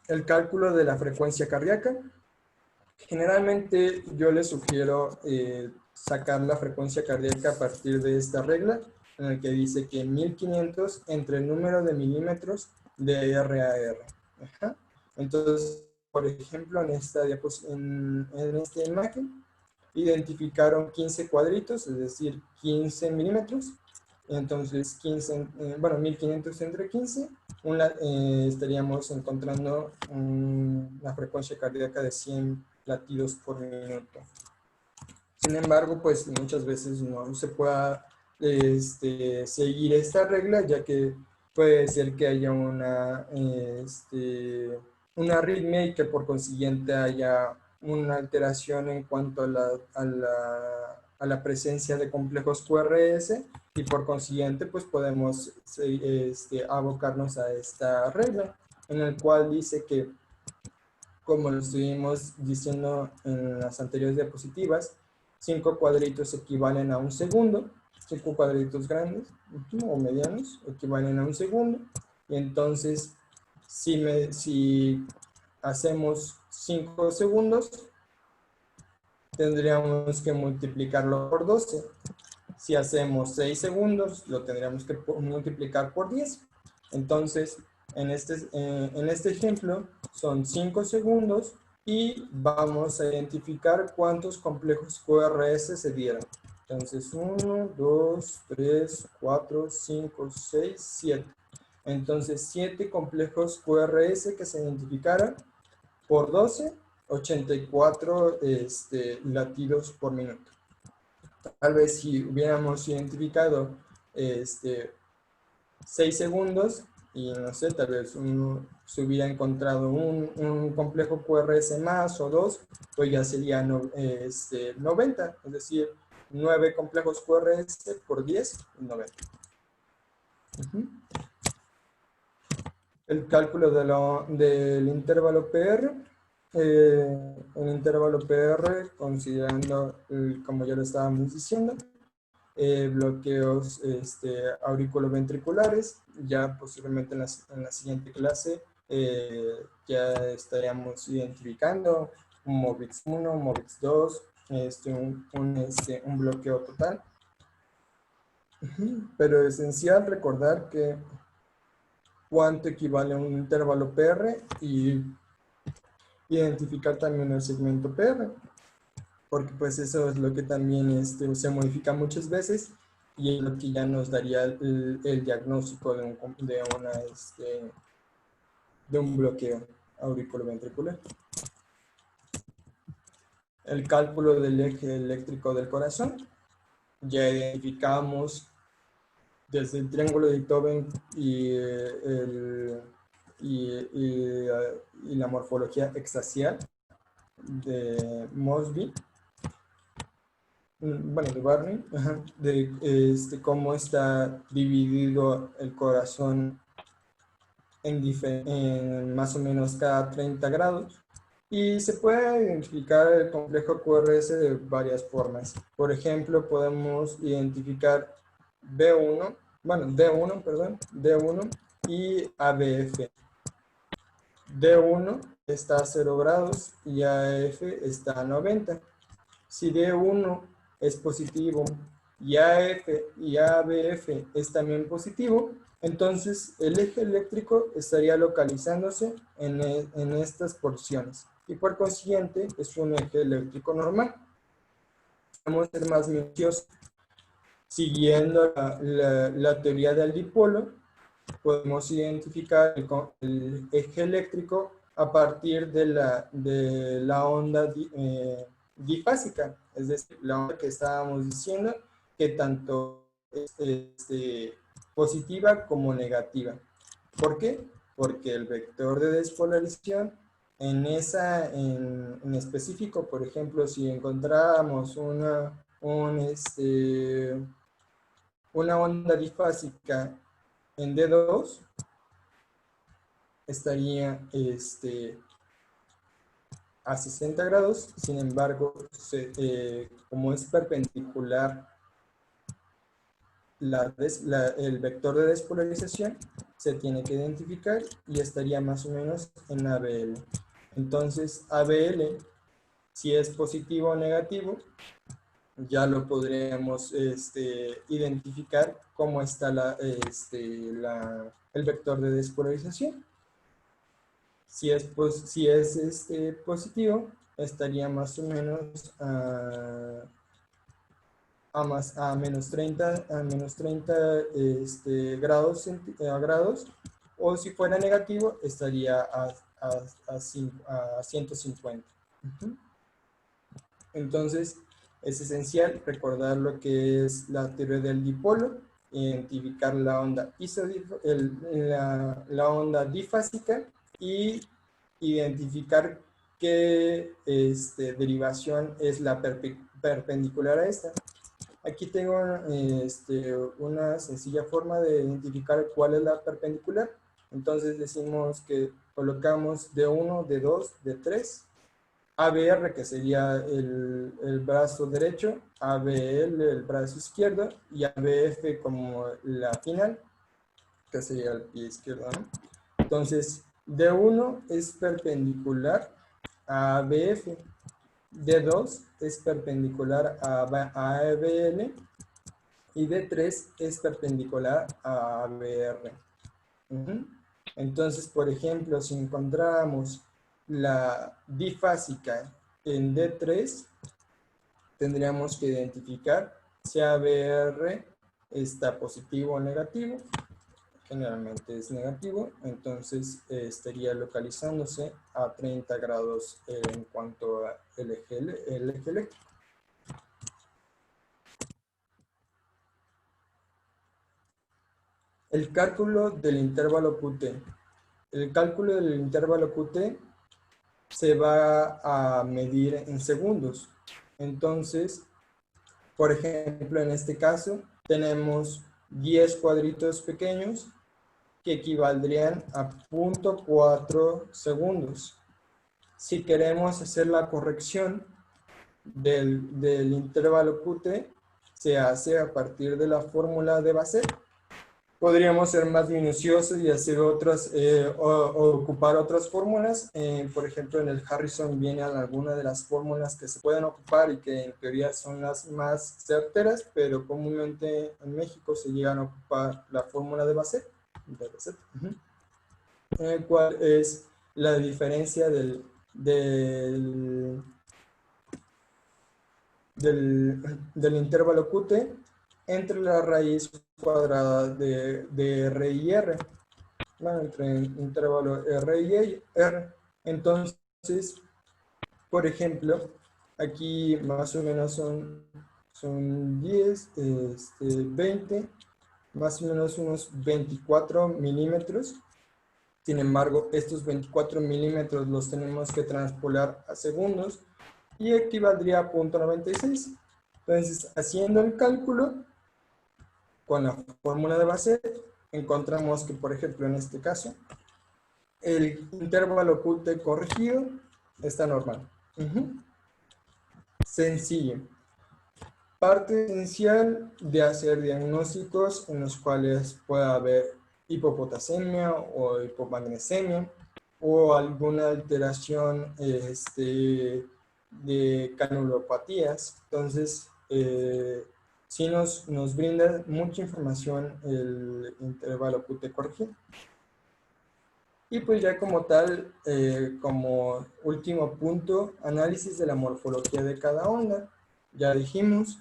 El cálculo de la frecuencia cardíaca. Generalmente yo les sugiero sacar la frecuencia cardíaca a partir de esta regla, en la que dice que 1500 entre el número de milímetros de R a R. Entonces, por ejemplo, en esta imagen, identificaron 15 cuadritos, es decir, 15 milímetros. Entonces, 1500 entre 15, estaríamos encontrando una frecuencia cardíaca de 100 latidos por minuto. Sin embargo, pues muchas veces no se pueda seguir esta regla, ya que puede ser que haya una arritmia y que por consiguiente haya una alteración en cuanto a la presencia de complejos QRS y por consiguiente pues podemos abocarnos a esta regla en el cual dice que, como lo estuvimos diciendo en las anteriores diapositivas, 5 cuadritos equivalen a un segundo, 5 cuadritos grandes o medianos equivalen a un segundo, y entonces si hacemos 5 segundos, tendríamos que multiplicarlo por 12. Si hacemos 6 segundos, lo tendríamos que multiplicar por 10. Entonces, en este ejemplo, son 5 segundos y vamos a identificar cuántos complejos QRS se dieron. Entonces, 1, 2, 3, 4, 5, 6, 7. Entonces, 7 complejos QRS que se identificaron por 12, 84 latidos por minuto. Tal vez si hubiéramos identificado 6 segundos y no sé, tal vez se hubiera encontrado un complejo QRS más o dos, pues ya sería 90, es decir, 9 complejos QRS por 10, 90. El cálculo del intervalo PR. Un intervalo PR, considerando, como ya lo estábamos diciendo, bloqueos auriculoventriculares. Ya posiblemente en la siguiente clase ya estaríamos identificando un MOVIX 1, MOVIX 2, un bloqueo total. Pero es esencial recordar que cuánto equivale a un intervalo PR y identificar también el segmento PR, porque pues eso es lo que también se modifica muchas veces y es lo que ya nos daría el diagnóstico de un bloqueo auriculoventricular. El cálculo del eje eléctrico del corazón. Ya identificamos desde el triángulo de Itoven y la morfología exaxial de Mosby, bueno, de Barney, de cómo está dividido el corazón en más o menos cada 30 grados. Y se puede identificar el complejo QRS de varias formas. Por ejemplo, podemos identificar D1 y ABF. D1 está a 0 grados y AF está a 90. Si D1 es positivo y AF y ABF es también positivo, entonces el eje eléctrico estaría localizándose en estas porciones y por consiguiente es un eje eléctrico normal. Vamos a ser más minuciosos. Siguiendo la teoría del dipolo, podemos identificar el eje eléctrico a partir de la onda difásica, es decir, la onda que estábamos diciendo que tanto es positiva como negativa. ¿Por qué? Porque el vector de despolarización en específico, por ejemplo, si encontramos una onda difásica en D2, estaría a 60 grados, sin embargo, como es perpendicular el vector de despolarización, se tiene que identificar y estaría más o menos en ABL. Entonces, ABL, si es positivo o negativo, ya lo podríamos identificar cómo está el vector de despolarización. Si es positivo, estaría más o menos a menos 30 grados, o si fuera negativo, estaría a 150. Entonces, es esencial recordar lo que es la teoría del dipolo identificar la onda la onda difásica y identificar qué derivación es la perpendicular a esta. Aquí tengo una sencilla forma de identificar cuál es la perpendicular. Entonces decimos que colocamos D1, D2, D3, ABR, que sería el brazo derecho, ABL, el brazo izquierdo, y ABF como la final, que sería el pie izquierdo, ¿no? Entonces, D1 es perpendicular a ABF, D2 es perpendicular a ABL, y D3 es perpendicular a ABR. Entonces, por ejemplo, si encontramos la difásica en D3, tendríamos que identificar si ABR está positivo o negativo. Generalmente es negativo, entonces estaría localizándose a 30 grados en cuanto a el eje eléctrico. El cálculo del intervalo QT. El cálculo del intervalo QT se va a medir en segundos. Entonces, por ejemplo, en este caso, tenemos 10 cuadritos pequeños que equivaldrían a 0.4 segundos. Si queremos hacer la corrección del intervalo QT, se hace a partir de la fórmula de Basset. Podríamos ser más minuciosos y hacer otras, o ocupar otras fórmulas. Por ejemplo, en el Harrison vienen algunas de las fórmulas que se pueden ocupar y que en teoría son las más certeras, pero comúnmente en México se llegan a ocupar la fórmula de Basset, en el cual es la diferencia del intervalo QT entre la raíz cuadrada de R y R, ¿no? Entre el intervalo R y R. Entonces, por ejemplo, aquí más o menos son 10, 20, más o menos unos 24 milímetros. Sin embargo, estos 24 milímetros los tenemos que transpolar a segundos y equivaldría a 0.96. Entonces, haciendo el cálculo con la fórmula de Basset, encontramos que, por ejemplo, en este caso, el intervalo QT corregido está normal. Sencillo. Parte esencial de hacer diagnósticos en los cuales pueda haber hipopotasemia o hipomagnesemia o alguna alteración de canulopatías. Entonces, sí nos brinda mucha información el intervalo QT corregido. Y pues ya como tal, como último punto, análisis de la morfología de cada onda. Ya dijimos,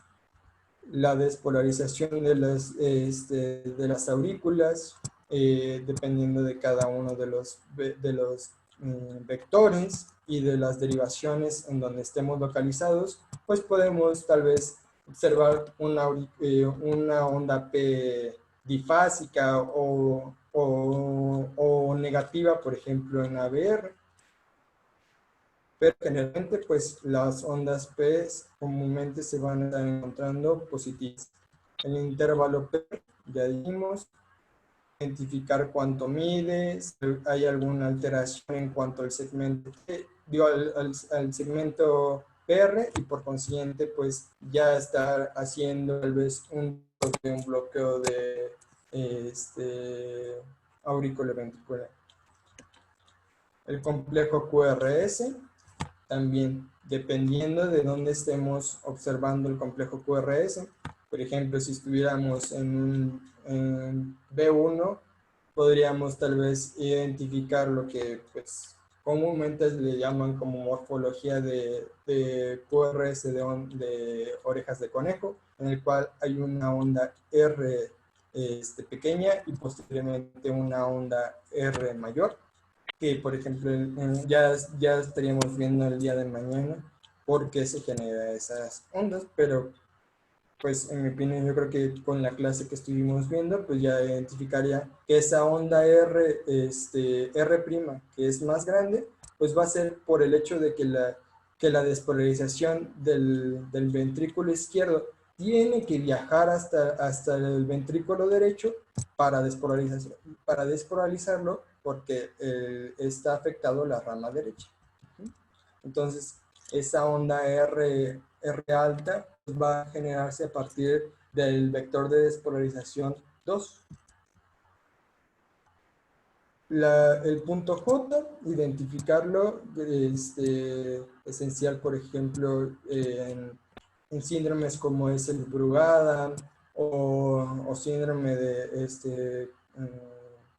la despolarización de las aurículas, dependiendo de cada uno de los vectores y de las derivaciones en donde estemos localizados, pues podemos tal vez observar una onda P difásica o negativa, por ejemplo, en ABR. Pero generalmente, pues, las ondas P comúnmente se van a estar encontrando positivas. El intervalo P, ya dijimos, identificar cuánto mide, si hay alguna alteración en cuanto al segmento T, al segmento PR, y por consiguiente, pues, ya estar haciendo tal vez un bloqueo de auriculoventricular. El complejo QRS, también dependiendo de dónde estemos observando el complejo QRS. Por ejemplo, si estuviéramos en B1, podríamos tal vez identificar lo que pues, comúnmente le llaman como morfología de QRS de orejas de conejo, en el cual hay una onda R pequeña y posteriormente una onda R mayor, que por ejemplo ya estaríamos viendo el día de mañana por qué se generan esas ondas, pero pues en mi opinión, yo creo que con la clase que estuvimos viendo, pues ya identificaría que esa onda R, R', que es más grande, pues va a ser por el hecho de que la despolarización del ventrículo izquierdo tiene que viajar hasta el ventrículo derecho para despolarizarlo porque está afectado la rama derecha. Entonces, esa onda R alta va a generarse a partir del vector de despolarización 2. El punto J, identificarlo, esencial, por ejemplo, en síndromes como es el Brugada o síndrome de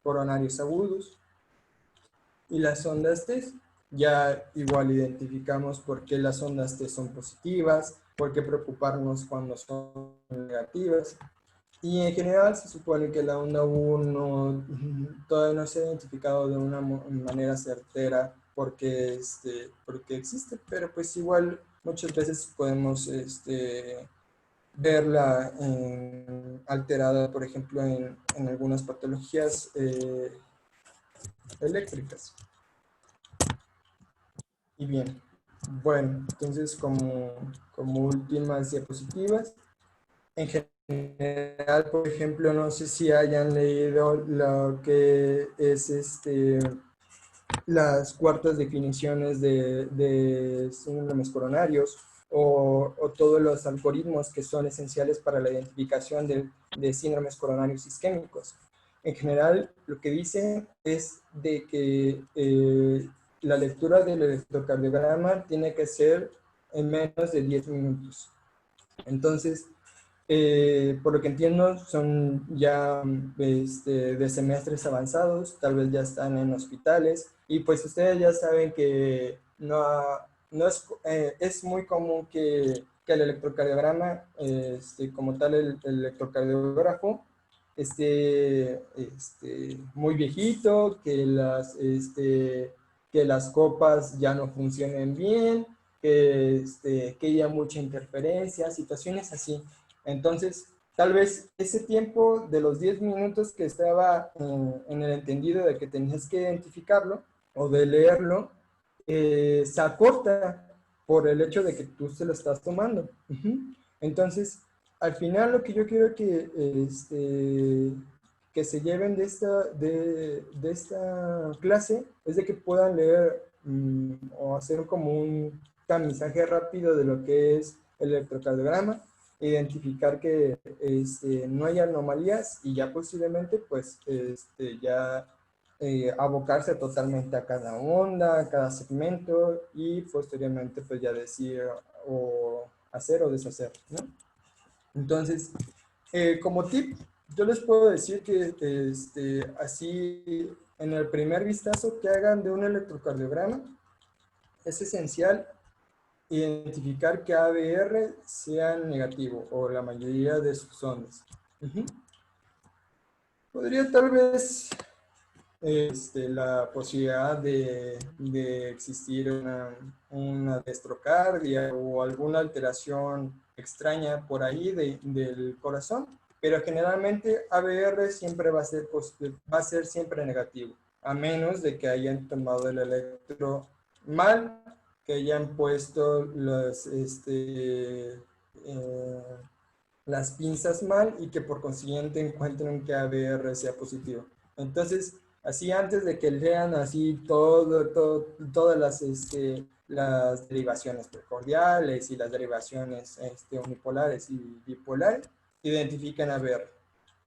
coronarios agudos. Y las ondas T, ya igual identificamos por qué las ondas T son positivas, por qué preocuparnos cuando son negativas. Y en general se supone que la onda U todavía no se ha identificado de una manera certera porque existe, pero pues igual muchas veces podemos verla alterada, por ejemplo, en algunas patologías eléctricas. Y bien, bueno, entonces como últimas diapositivas, en general, por ejemplo, no sé si hayan leído lo que es las cuartas definiciones de síndromes coronarios o todos los algoritmos que son esenciales para la identificación de síndromes coronarios isquémicos. En general, lo que dicen es de que la lectura del electrocardiograma tiene que ser en menos de 10 minutos. Entonces, por lo que entiendo, son ya de semestres avanzados, tal vez ya están en hospitales, y pues ustedes ya saben que no es, es muy común que el electrocardiograma, como tal el electrocardiógrafo, muy viejito, que las copas ya no funcionen bien, que haya mucha interferencia, situaciones así. Entonces, tal vez ese tiempo de los 10 minutos que estaba en el entendido de que tenías que identificarlo o de leerlo, se acorta por el hecho de que tú se lo estás tomando. Entonces, al final lo que yo quiero que se lleven de esta clase es de que puedan leer o hacer como un tamizaje rápido de lo que es el electrocardiograma, identificar que no hay anomalías y ya posiblemente pues ya abocarse totalmente a cada onda, a cada segmento y posteriormente pues ya decir o hacer o deshacer, ¿no? Entonces, como tip, yo les puedo decir que así en el primer vistazo que hagan de un electrocardiograma es esencial identificar que ABR sea negativo o la mayoría de sus ondas. Podría tal vez la posibilidad de existir una destrocardia o alguna alteración extraña por ahí del corazón, pero generalmente ABR siempre va a ser siempre negativo, a menos de que hayan tomado el electro mal, que hayan puesto las pinzas mal y que por consiguiente encuentren que ABR sea positivo. Entonces, así antes de que lean así todas las derivaciones precordiales y las derivaciones unipolares y bipolares, identifican ABR.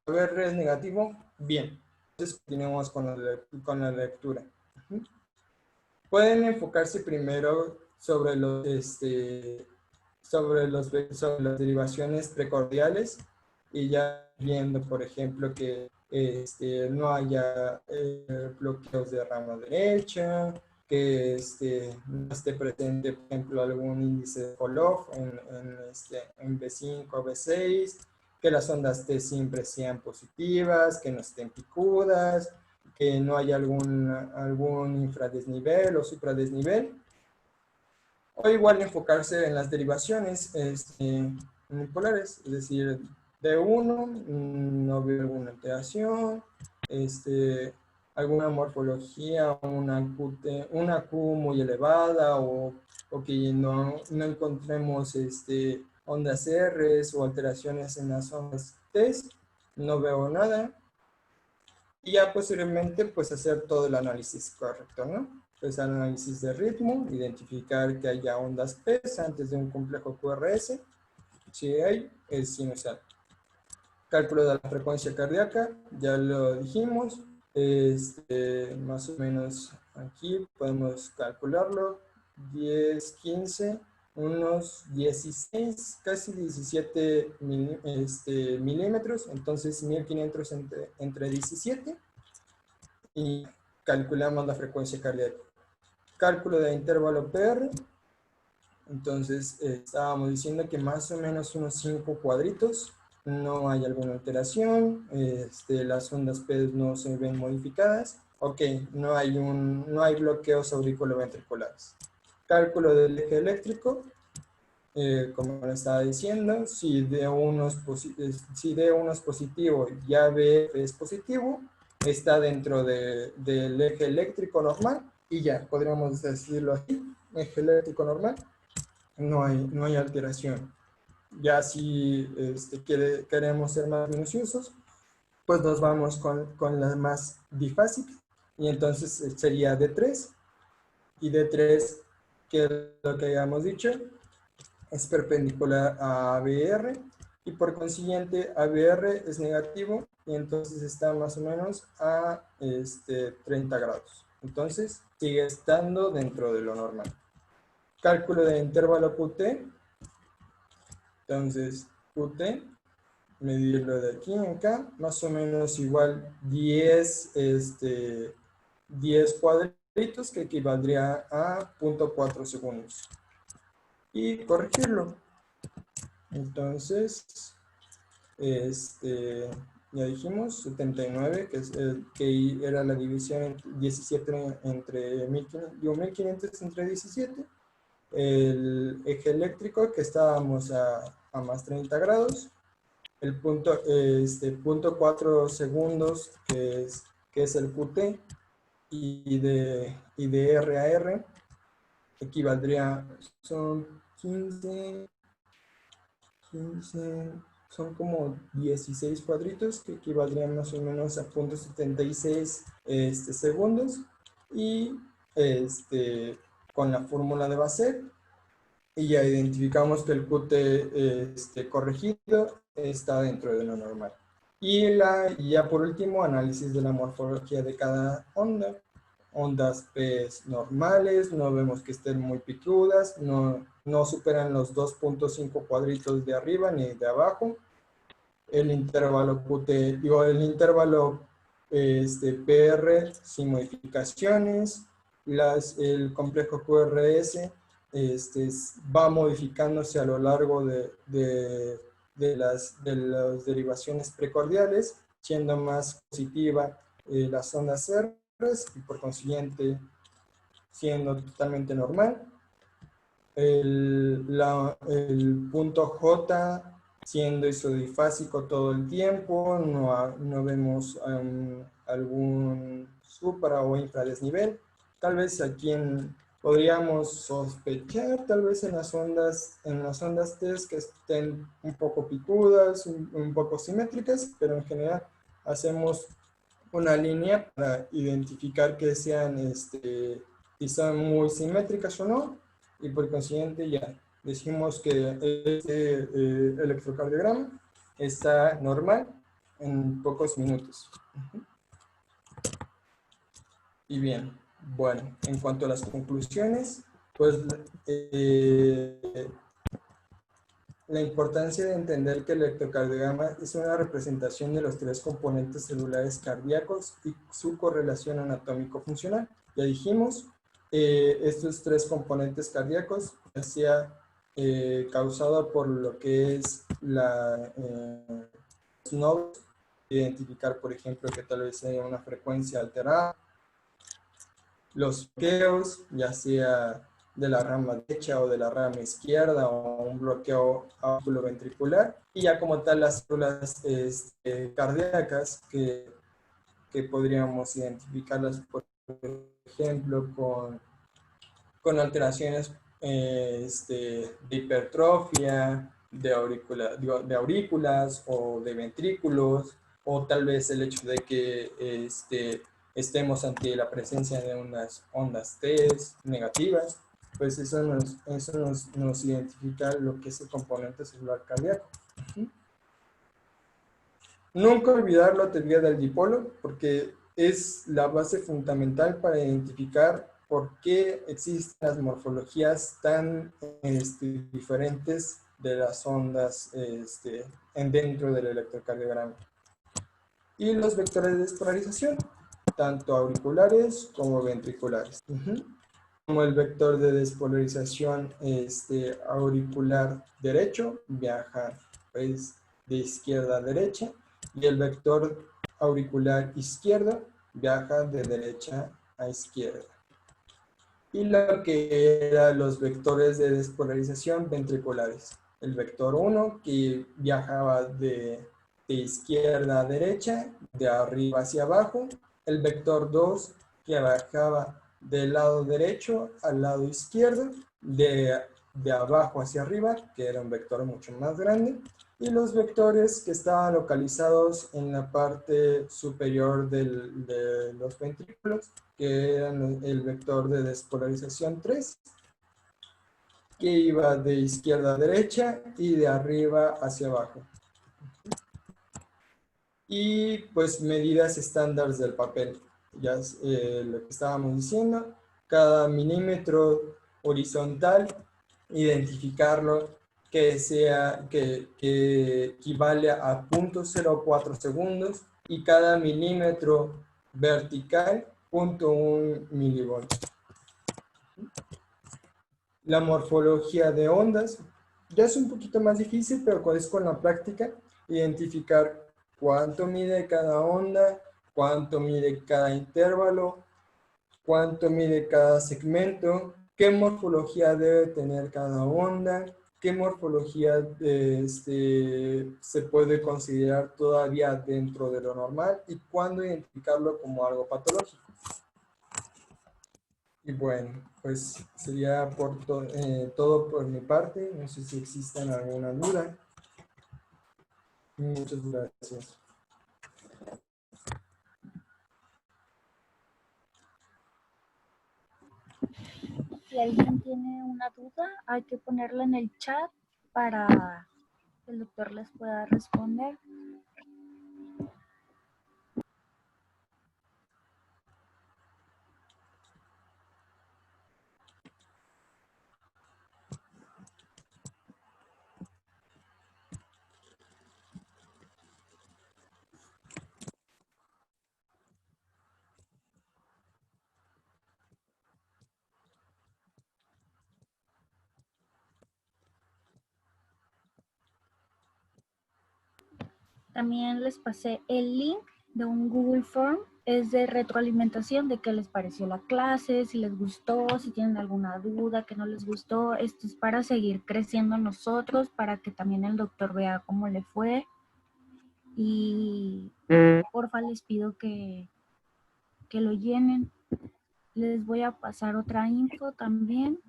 ABR es negativo, bien. Entonces continuamos con la lectura. Pueden enfocarse primero sobre sobre las derivaciones precordiales y ya viendo, por ejemplo, que no haya bloqueos de rama derecha, que no esté presente, por ejemplo, algún índice de Koloff en B5 o B6, que las ondas T siempre sean positivas, que no estén picudas, que no haya algún infradesnivel o supradesnivel. O igual enfocarse en las derivaciones unipolares, es decir, D1, no veo alguna alteración, alguna morfología, una Q muy elevada o que no encontremos ondas R o alteraciones en las ondas T, no veo nada. Y ya posteriormente, pues hacer todo el análisis correcto, ¿no? Pues análisis de ritmo, identificar que haya ondas P antes de un complejo QRS. Si hay, es sinusal. Cálculo de la frecuencia cardíaca, ya lo dijimos. Más o menos aquí podemos calcularlo. 10, 15, unos 16, casi 17 milímetros. Entonces 1500 entre 17. Y calculamos la frecuencia cardíaca. Cálculo de intervalo PR. Entonces estábamos diciendo que más o menos unos 5 cuadritos. No hay alguna alteración. Las ondas P no se ven modificadas. Ok, no hay bloqueos auriculoventriculares. Cálculo del eje eléctrico. Como le estaba diciendo, si D1 es positivo y ABF es positivo, está dentro del eje eléctrico normal y ya, podríamos decirlo así, eje eléctrico normal, no hay alteración. Ya si queremos ser más minuciosos, pues nos vamos con la más difácil y entonces sería D3 y D3, que es lo que habíamos dicho, es perpendicular a ABR y por consiguiente ABR es negativo y entonces está más o menos a 30 grados. Entonces sigue estando dentro de lo normal. Cálculo de intervalo QT. Entonces QT, medirlo de aquí a acá, más o menos igual 10 cuadritos que equivaldría a 0.4 segundos. Y corregirlo. Entonces, ya dijimos 79, que era la división 17 entre 1500 entre 17. El eje eléctrico, que estábamos a más 30 grados. El punto, 0.4 segundos, que es el QT. Y de R a R equivaldría, son 15, son como 16 cuadritos que equivaldrían más o menos a 0.76 segundos y con la fórmula de Basset y ya identificamos que el QT corregido está dentro de lo normal. Y ya por último, análisis de la morfología de cada onda. Ondas P normales, no vemos que estén muy picudas, no superan los 2.5 cuadritos de arriba ni de abajo. El intervalo QT, el intervalo PR sin modificaciones. El complejo QRS va modificándose a lo largo de las derivaciones precordiales, siendo más positiva las ondas R y por consiguiente siendo totalmente normal. El punto J siendo isodifásico todo el tiempo, no vemos algún supra o infradesnivel. Tal vez aquí podríamos sospechar, tal vez en las ondas T que estén un poco picudas, un poco simétricas, pero en general hacemos una línea para identificar que sean, si son muy simétricas o no, y por consiguiente ya decimos que este electrocardiograma está normal en pocos minutos. Y bien, bueno, en cuanto a las conclusiones, pues la importancia de entender que el electrocardiograma es una representación de los 3 componentes celulares cardíacos y su correlación anatómico-funcional. Ya dijimos, estos 3 componentes cardíacos, ya sea causado por lo que es los nodos, identificar, por ejemplo, que tal vez haya una frecuencia alterada, los bloqueos, ya sea de la rama derecha o de la rama izquierda o un bloqueo auriculoventricular, y ya como tal las células cardíacas que podríamos identificarlas, por ejemplo, con alteraciones de hipertrofia, de aurículas o de ventrículos, o tal vez el hecho de que estemos ante la presencia de unas ondas T negativas, pues nos identifica lo que es el componente celular cardíaco. Nunca olvidar la teoría del dipolo, porque es la base fundamental para identificar por qué existen las morfologías tan diferentes de las ondas dentro del electrocardiograma. Y los vectores de despolarización, tanto auriculares como ventriculares. Como el vector de despolarización auricular derecho viaja pues, de izquierda a derecha, y el vector auricular izquierdo viaja de derecha a izquierda. Y lo que eran los vectores de despolarización ventriculares. El vector 1 que viajaba de izquierda a derecha, de arriba hacia abajo. El vector 2 que viajaba del lado derecho al lado izquierdo, de abajo hacia arriba, que era un vector mucho más grande. Y los vectores que estaban localizados en la parte superior de los ventrículos, que eran el vector de despolarización 3, que iba de izquierda a derecha y de arriba hacia abajo. Y pues medidas estándares del papel, ya lo que estábamos diciendo, cada milímetro horizontal, identificarlo que equivale a 0.04 segundos, y cada milímetro vertical 0.1 milivolts. La morfología de ondas ya es un poquito más difícil, pero es con la práctica identificar cuánto mide cada onda, cuánto mide cada intervalo, cuánto mide cada segmento, qué morfología debe tener cada onda, qué morfología se puede considerar todavía dentro de lo normal y cuándo identificarlo como algo patológico. Y bueno, pues sería todo por mi parte. No sé si existen alguna duda. Muchas gracias. Si alguien tiene una duda, hay que ponerla en el chat para que el doctor les pueda responder. También les pasé el link de un Google Form. Es de retroalimentación de qué les pareció la clase, si les gustó, si tienen alguna duda, que no les gustó. Esto es para seguir creciendo nosotros, para que también el doctor vea cómo le fue. Y porfa les pido que lo llenen. Les voy a pasar otra info también.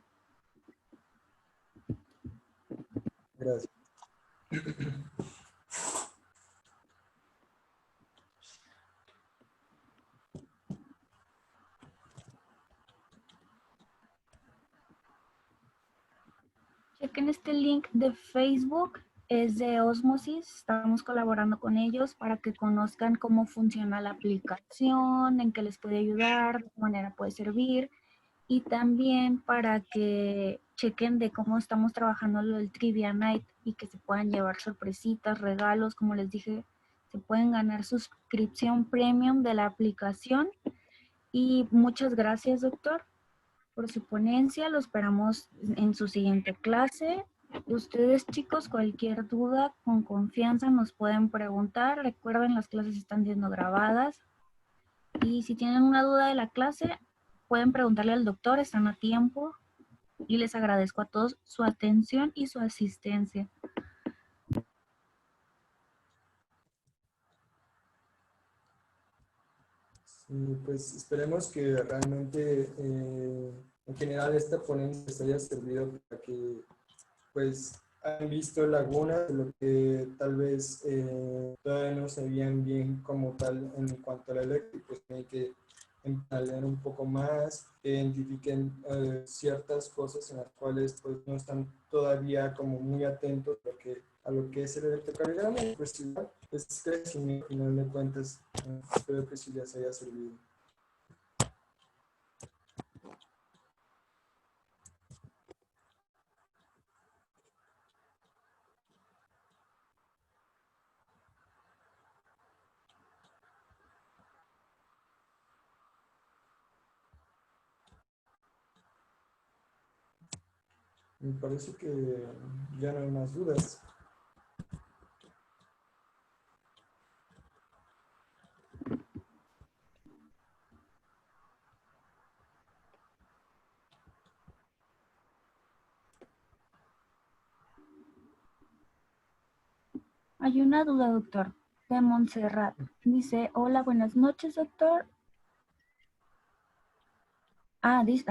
Gracias. Chequen este link de Facebook, es de Osmosis, estamos colaborando con ellos para que conozcan cómo funciona la aplicación, en qué les puede ayudar, de qué manera puede servir, y también para que chequen de cómo estamos trabajando lo del Trivia Night y que se puedan llevar sorpresitas, regalos, como les dije, se pueden ganar suscripción premium de la aplicación. Y muchas gracias, doctor, por su ponencia. Lo esperamos en su siguiente clase. Ustedes, chicos, cualquier duda, con confianza nos pueden preguntar. Recuerden, las clases están siendo grabadas. Y si tienen una duda de la clase, pueden preguntarle al doctor, están a tiempo. Y les agradezco a todos su atención y su asistencia. Sí, pues esperemos que realmente en general esta ponencia les haya servido para que pues han visto lagunas de lo que tal vez todavía no sabían bien como tal en cuanto a la eléctrica, pues tienen que leer un poco más, que identifiquen ciertas cosas en las cuales pues no están todavía como muy atentos a lo que es el electrocardiograma, pues igual es crecimiento, al final de cuentas, espero que sí les haya servido. Me parece que ya no hay más dudas. Hay una duda, doctor, de Montserrat. Dice, hola, buenas noches, doctor. Dice,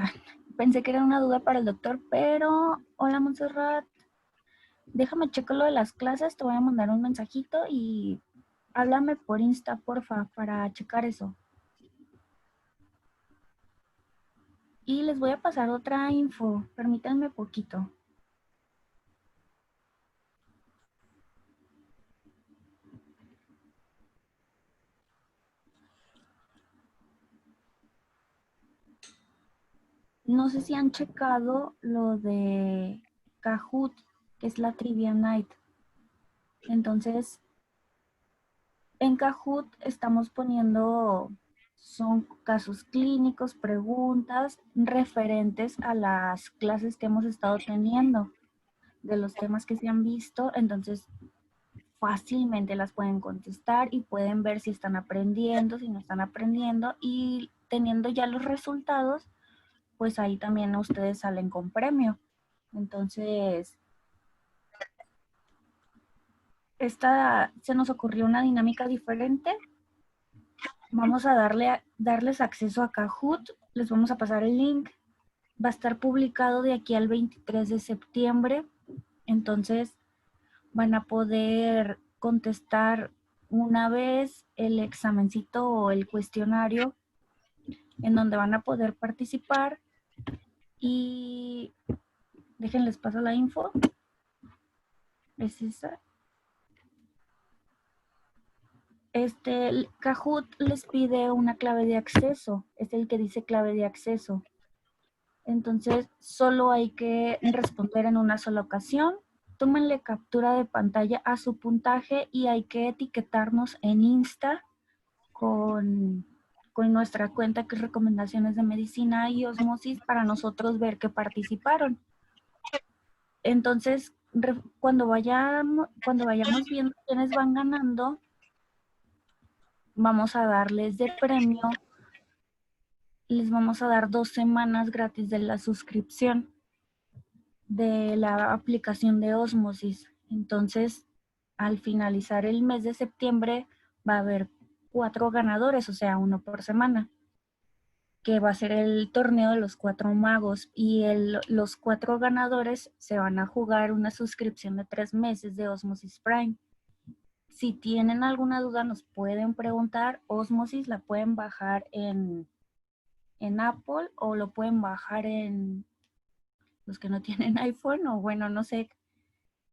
pensé que era una duda para el doctor, pero hola, Montserrat. Déjame checar lo de las clases, te voy a mandar un mensajito y háblame por Insta, porfa, para checar eso. Y les voy a pasar otra info, permítanme poquito. No sé si han checado lo de Kahoot, que es la Trivia Night. Entonces, en Kahoot estamos poniendo, son casos clínicos, preguntas referentes a las clases que hemos estado teniendo, de los temas que se han visto. Entonces, fácilmente las pueden contestar y pueden ver si están aprendiendo, si no están aprendiendo, y teniendo ya los resultados, pues ahí también ustedes salen con premio. Entonces, se nos ocurrió una dinámica diferente. Vamos a darles acceso a Kahoot, les vamos a pasar el link. Va a estar publicado de aquí al 23 de septiembre. Entonces, van a poder contestar una vez el examencito o el cuestionario en donde van a poder participar y déjenles paso la info. Es esa. El Kahoot les pide una clave de acceso, es el que dice clave de acceso. Entonces, solo hay que responder en una sola ocasión. Tómenle captura de pantalla a su puntaje y hay que etiquetarnos en Insta con nuestra cuenta que es Recomendaciones de Medicina y Osmosis para nosotros ver que participaron. Entonces, cuando vayamos viendo quiénes van ganando, vamos a darles de premio, les vamos a dar 2 semanas gratis de la suscripción de la aplicación de Osmosis. Entonces, al finalizar el mes de septiembre, va a haber 4 ganadores, o sea, 1 por semana, que va a ser el torneo de los 4 magos, y los 4 ganadores se van a jugar una suscripción de 3 meses de Osmosis Prime. Si tienen alguna duda, nos pueden preguntar. Osmosis la pueden bajar en Apple o lo pueden bajar en los que no tienen iPhone, o bueno, no sé,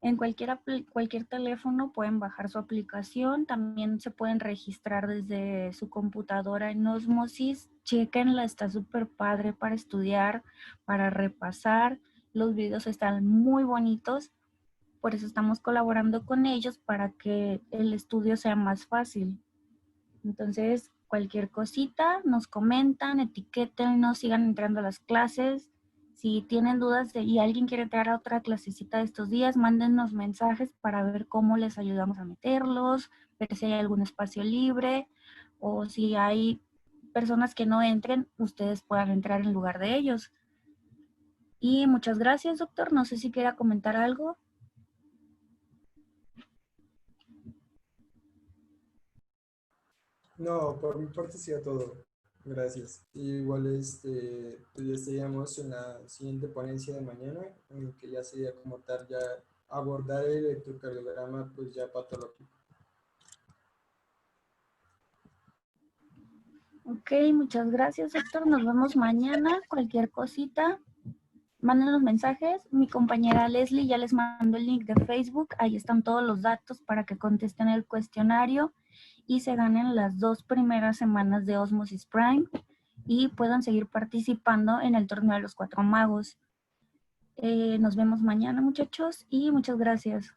en cualquier teléfono pueden bajar su aplicación. También se pueden registrar desde su computadora en Osmosis. Chequenla, está súper padre para estudiar, para repasar. Los videos están muy bonitos. Por eso estamos colaborando con ellos para que el estudio sea más fácil. Entonces, cualquier cosita, nos comentan, etiquétennos, sigan entrando a las clases. Si tienen dudas y alguien quiere entrar a otra clasecita de estos días, mándennos mensajes para ver cómo les ayudamos a meterlos, ver si hay algún espacio libre, o si hay personas que no entren, ustedes puedan entrar en lugar de ellos. Y muchas gracias, doctor. No sé si quiera comentar algo. No, por mi parte sería todo. Gracias. Igual pues ya estaríamos en la siguiente ponencia de mañana, en que ya sería como tal ya abordar el electrocardiograma pues ya patológico. Ok, muchas gracias, doctor. Nos vemos mañana. Cualquier cosita, manden los mensajes. Mi compañera Leslie ya les mandó el link de Facebook. Ahí están todos los datos para que contesten el cuestionario y se ganen las 2 primeras semanas de Osmosis Prime y puedan seguir participando en el torneo de los 4 magos. Nos vemos mañana, muchachos, y muchas gracias.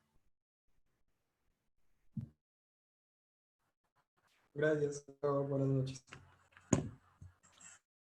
Gracias. Buenas noches.